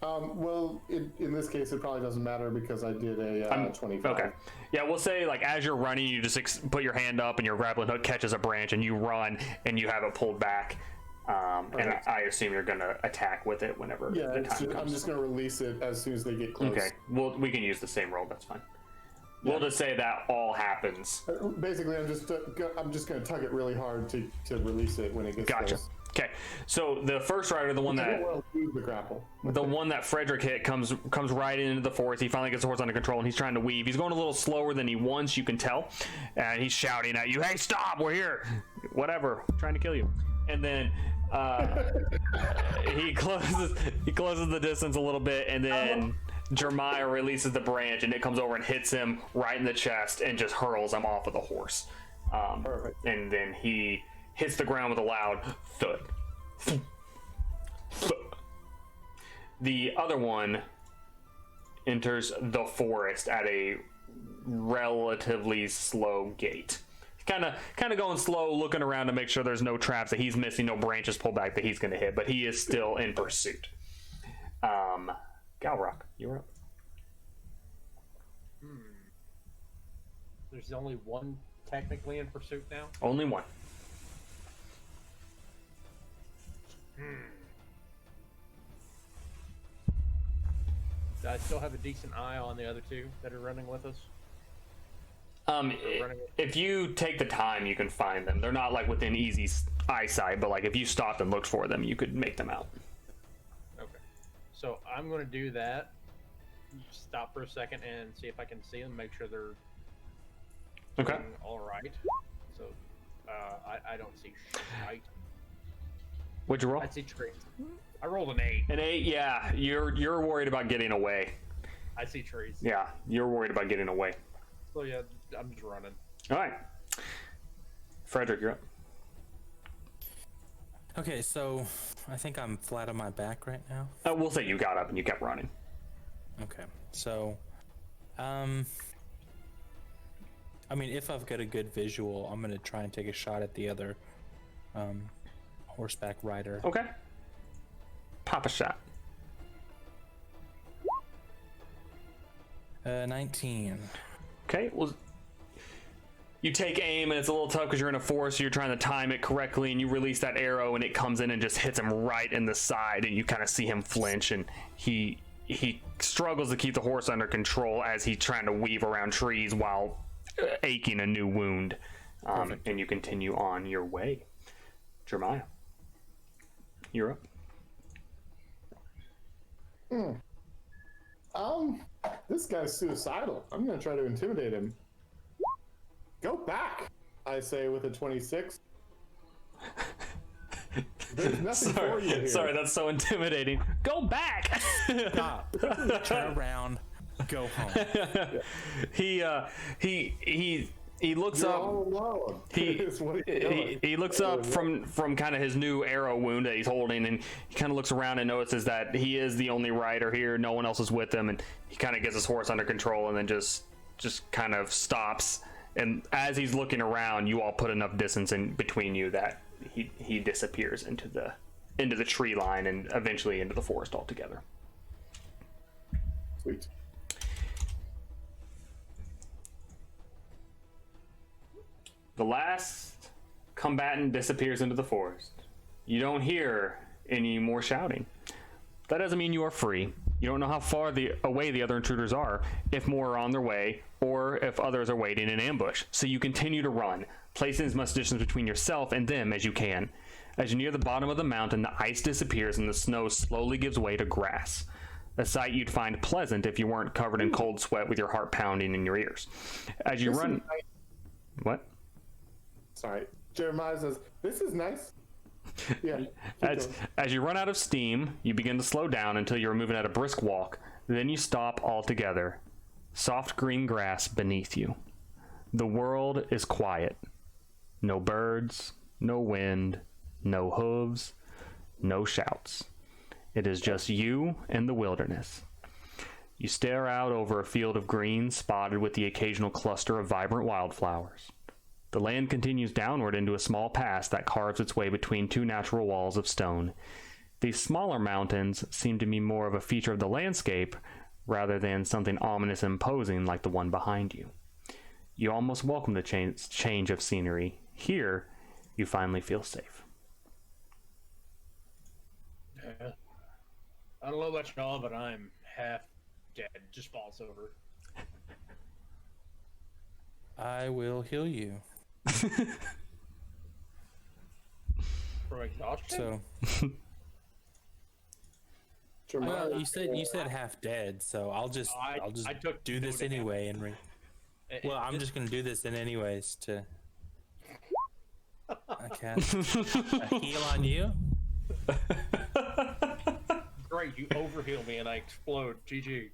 Well, in this case, it probably doesn't matter because I did a 25. Okay. Yeah, we'll say as you're running, you just put your hand up and your grappling hook catches a branch, and you run and you have it pulled back. And I assume you're going to attack with it whenever the time comes. I'm just going to release it as soon as they get close. Okay. We can use the same roll. That's fine. Yeah. We'll just say that all happens. Basically, I'm just going to tug it really hard to release it when it gets close. Okay, so the first rider, the one that Frederick hit, comes right into the forest. He finally gets the horse under control, and he's trying to weave. He's going a little slower than he wants, you can tell, and he's shouting at you, "Hey, stop! We're here! Whatever, I'm trying to kill you." And then he closes the distance a little bit, and then Jeremiah releases the branch, and it comes over and hits him right in the chest and just hurls him off of the horse. Perfect. And then he hits the ground with a loud thud. The other one enters the forest at a relatively slow gait. Kind of going slow, looking around to make sure there's no traps that he's missing, no branches pulled back that he's going to hit, but he is still in pursuit. Galrock, you're up. There's only one technically in pursuit now? Only one. Do I still have a decent eye on the other 2 that are running with us? If you take the time, you can find them. They're not within easy eyesight, but if you stopped and looked for them, you could make them out. Okay. So I'm going to do that. Stop for a second and see if I can see them, make sure they're doing all right. So I don't see shite. What'd you roll? I see trees. I rolled an 8. An 8, yeah. You're worried about getting away. I see trees. Yeah, you're worried about getting away. So yeah, I'm just running. All right. Frederick, you're up. Okay, so I think I'm flat on my back right now. We'll say you got up and you kept running. Okay, so, if I've got a good visual, I'm gonna try and take a shot at the other, horseback rider. Okay. Pop a shot. 19. Okay, well, you take aim, and it's a little tough because you're in a forest, so you're trying to time it correctly, and you release that arrow, and it comes in and just hits him right in the side, and you kind of see him flinch, and he struggles to keep the horse under control as he's trying to weave around trees while aching a new wound. and you continue on your way. Jeremiah, you're up. This guy's suicidal. I'm gonna try to intimidate him. Go back, I say with a 26. There's nothing for you here. Sorry, that's so intimidating. Go back. Stop. Turn around. Go home. He looks You're up. all alone. He looks up from kind of his new arrow wound that he's holding, and he kind of looks around and notices that he is the only rider here. No one else is with him, and he kind of gets his horse under control, and then just kind of stops. And as he's looking around, you all put enough distance in between you that he disappears into the tree line and eventually into the forest altogether. Sweet. The last combatant disappears into the forest. You don't hear any more shouting. That doesn't mean you are free. You don't know how far away the other intruders are, if more are on their way, or if others are waiting in ambush. So you continue to run, placing as much distance between yourself and them as you can. As you near the bottom of the mountain, the ice disappears and the snow slowly gives way to grass. A sight you'd find pleasant if you weren't covered in cold sweat with your heart pounding in your ears. As you run... What? Sorry. Jeremiah says, this is nice. Yeah. As you run out of steam, you begin to slow down until you're moving at a brisk walk. Then you stop altogether. Soft green grass beneath you. The world is quiet. No birds, no wind, no hooves, no shouts. It is just you and the wilderness. You stare out over a field of green spotted with the occasional cluster of vibrant wildflowers. The land continues downward into a small pass that carves its way between two natural walls of stone. These smaller mountains seem to be more of a feature of the landscape rather than something ominous and imposing like the one behind you. You almost welcome the change of scenery. Here, you finally feel safe. Yeah. I don't know about y'all, but I'm half dead. Just falls over. I will heal you. From exhaustion? So, Jeremiah, you said half dead, so I'll just I took do this no damage. anyway and well, I'm just gonna do this anyways to. I can't. A heal on you. Great, you overheal me and I explode. GG.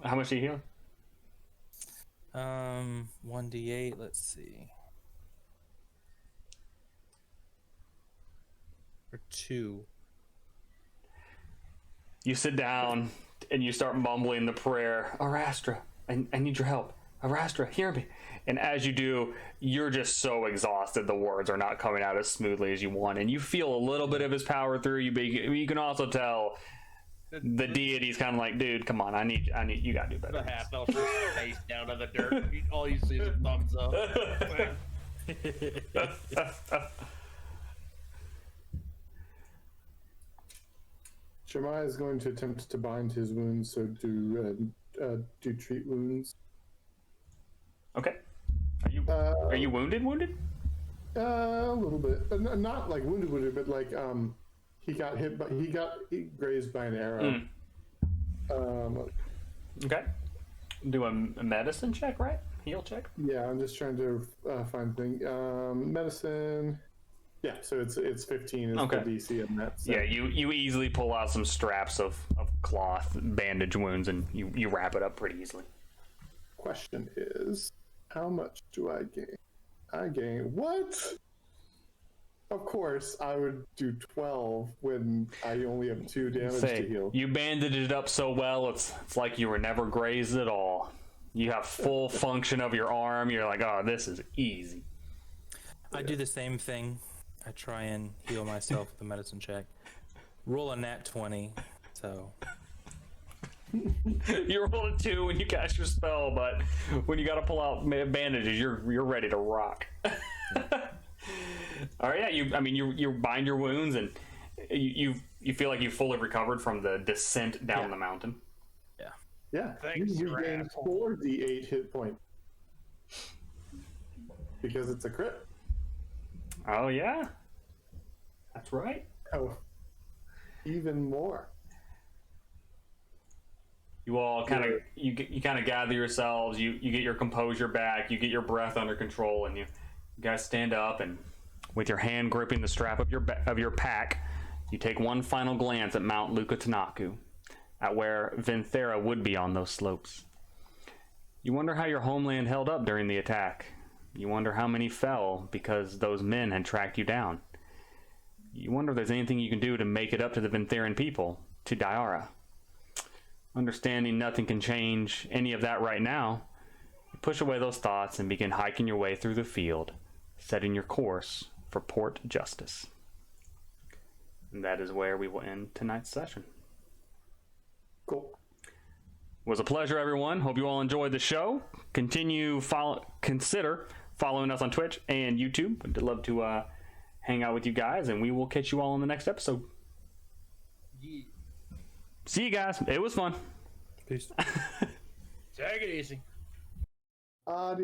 How much do you heal? 1d8. Let's see. Or 2. You sit down and you start mumbling the prayer, Arastra, I need your help. Arastra, hear me. And as you do, you're just so exhausted the words are not coming out as smoothly as you want. And you feel a little bit of his power through you, but you can also tell the deity's kind of like, dude, come on, I need you gotta do better. The half elf face down to the dirt. All you see is a thumbs up. Jeremiah is going to attempt to bind his wounds, so do treat wounds. Okay. Are you wounded? A little bit, but not like wounded, but like he got hit, but he grazed by an arrow. Okay. Do a medicine check, right? Heal check. Yeah, I'm just trying to find things. Medicine. Yeah, so it's 15 is Okay. the DC of that. So. Yeah, you easily pull out some straps of cloth, bandage wounds, and you wrap it up pretty easily. Question is, how much do I gain? I gain what? Of course, I would do 12 when I only have 2 damage to heal. You bandaged it up so well, it's like you were never grazed at all. You have full function of your arm. You're like, oh, this is easy. I do the same thing. I try and heal myself with the medicine check. Roll a nat 20, so... You roll a 2 when you cast your spell, but when you got to pull out bandages, you're ready to rock. All right, yeah. You bind your wounds, and you feel like you fully recovered from the descent down the mountain. Yeah. Yeah, Thanks, you gain 4d8 hit points. because it's a crit. Oh yeah, that's right. Oh, even more. You all kind of you kind of gather yourselves. You get your composure back. You get your breath under control, and you guys stand up, and with your hand gripping the strap of your pack, you take one final glance at Mount Lukatanaku, at where Vinthera would be on those slopes. You wonder how your homeland held up during the attack. You wonder how many fell because those men had tracked you down. You wonder if there's anything you can do to make it up to the Vintheran people, to Diara. Understanding nothing can change any of that right now, you push away those thoughts and begin hiking your way through the field, setting your course for Port Justice. And that is where we will end tonight's session. Cool. It was a pleasure, everyone. Hope you all enjoyed the show. Consider following us on Twitch and YouTube. I'd love to hang out with you guys, and we will catch you all in the next episode. Yeah. See you guys. It was fun. Peace. Take it easy. Adios.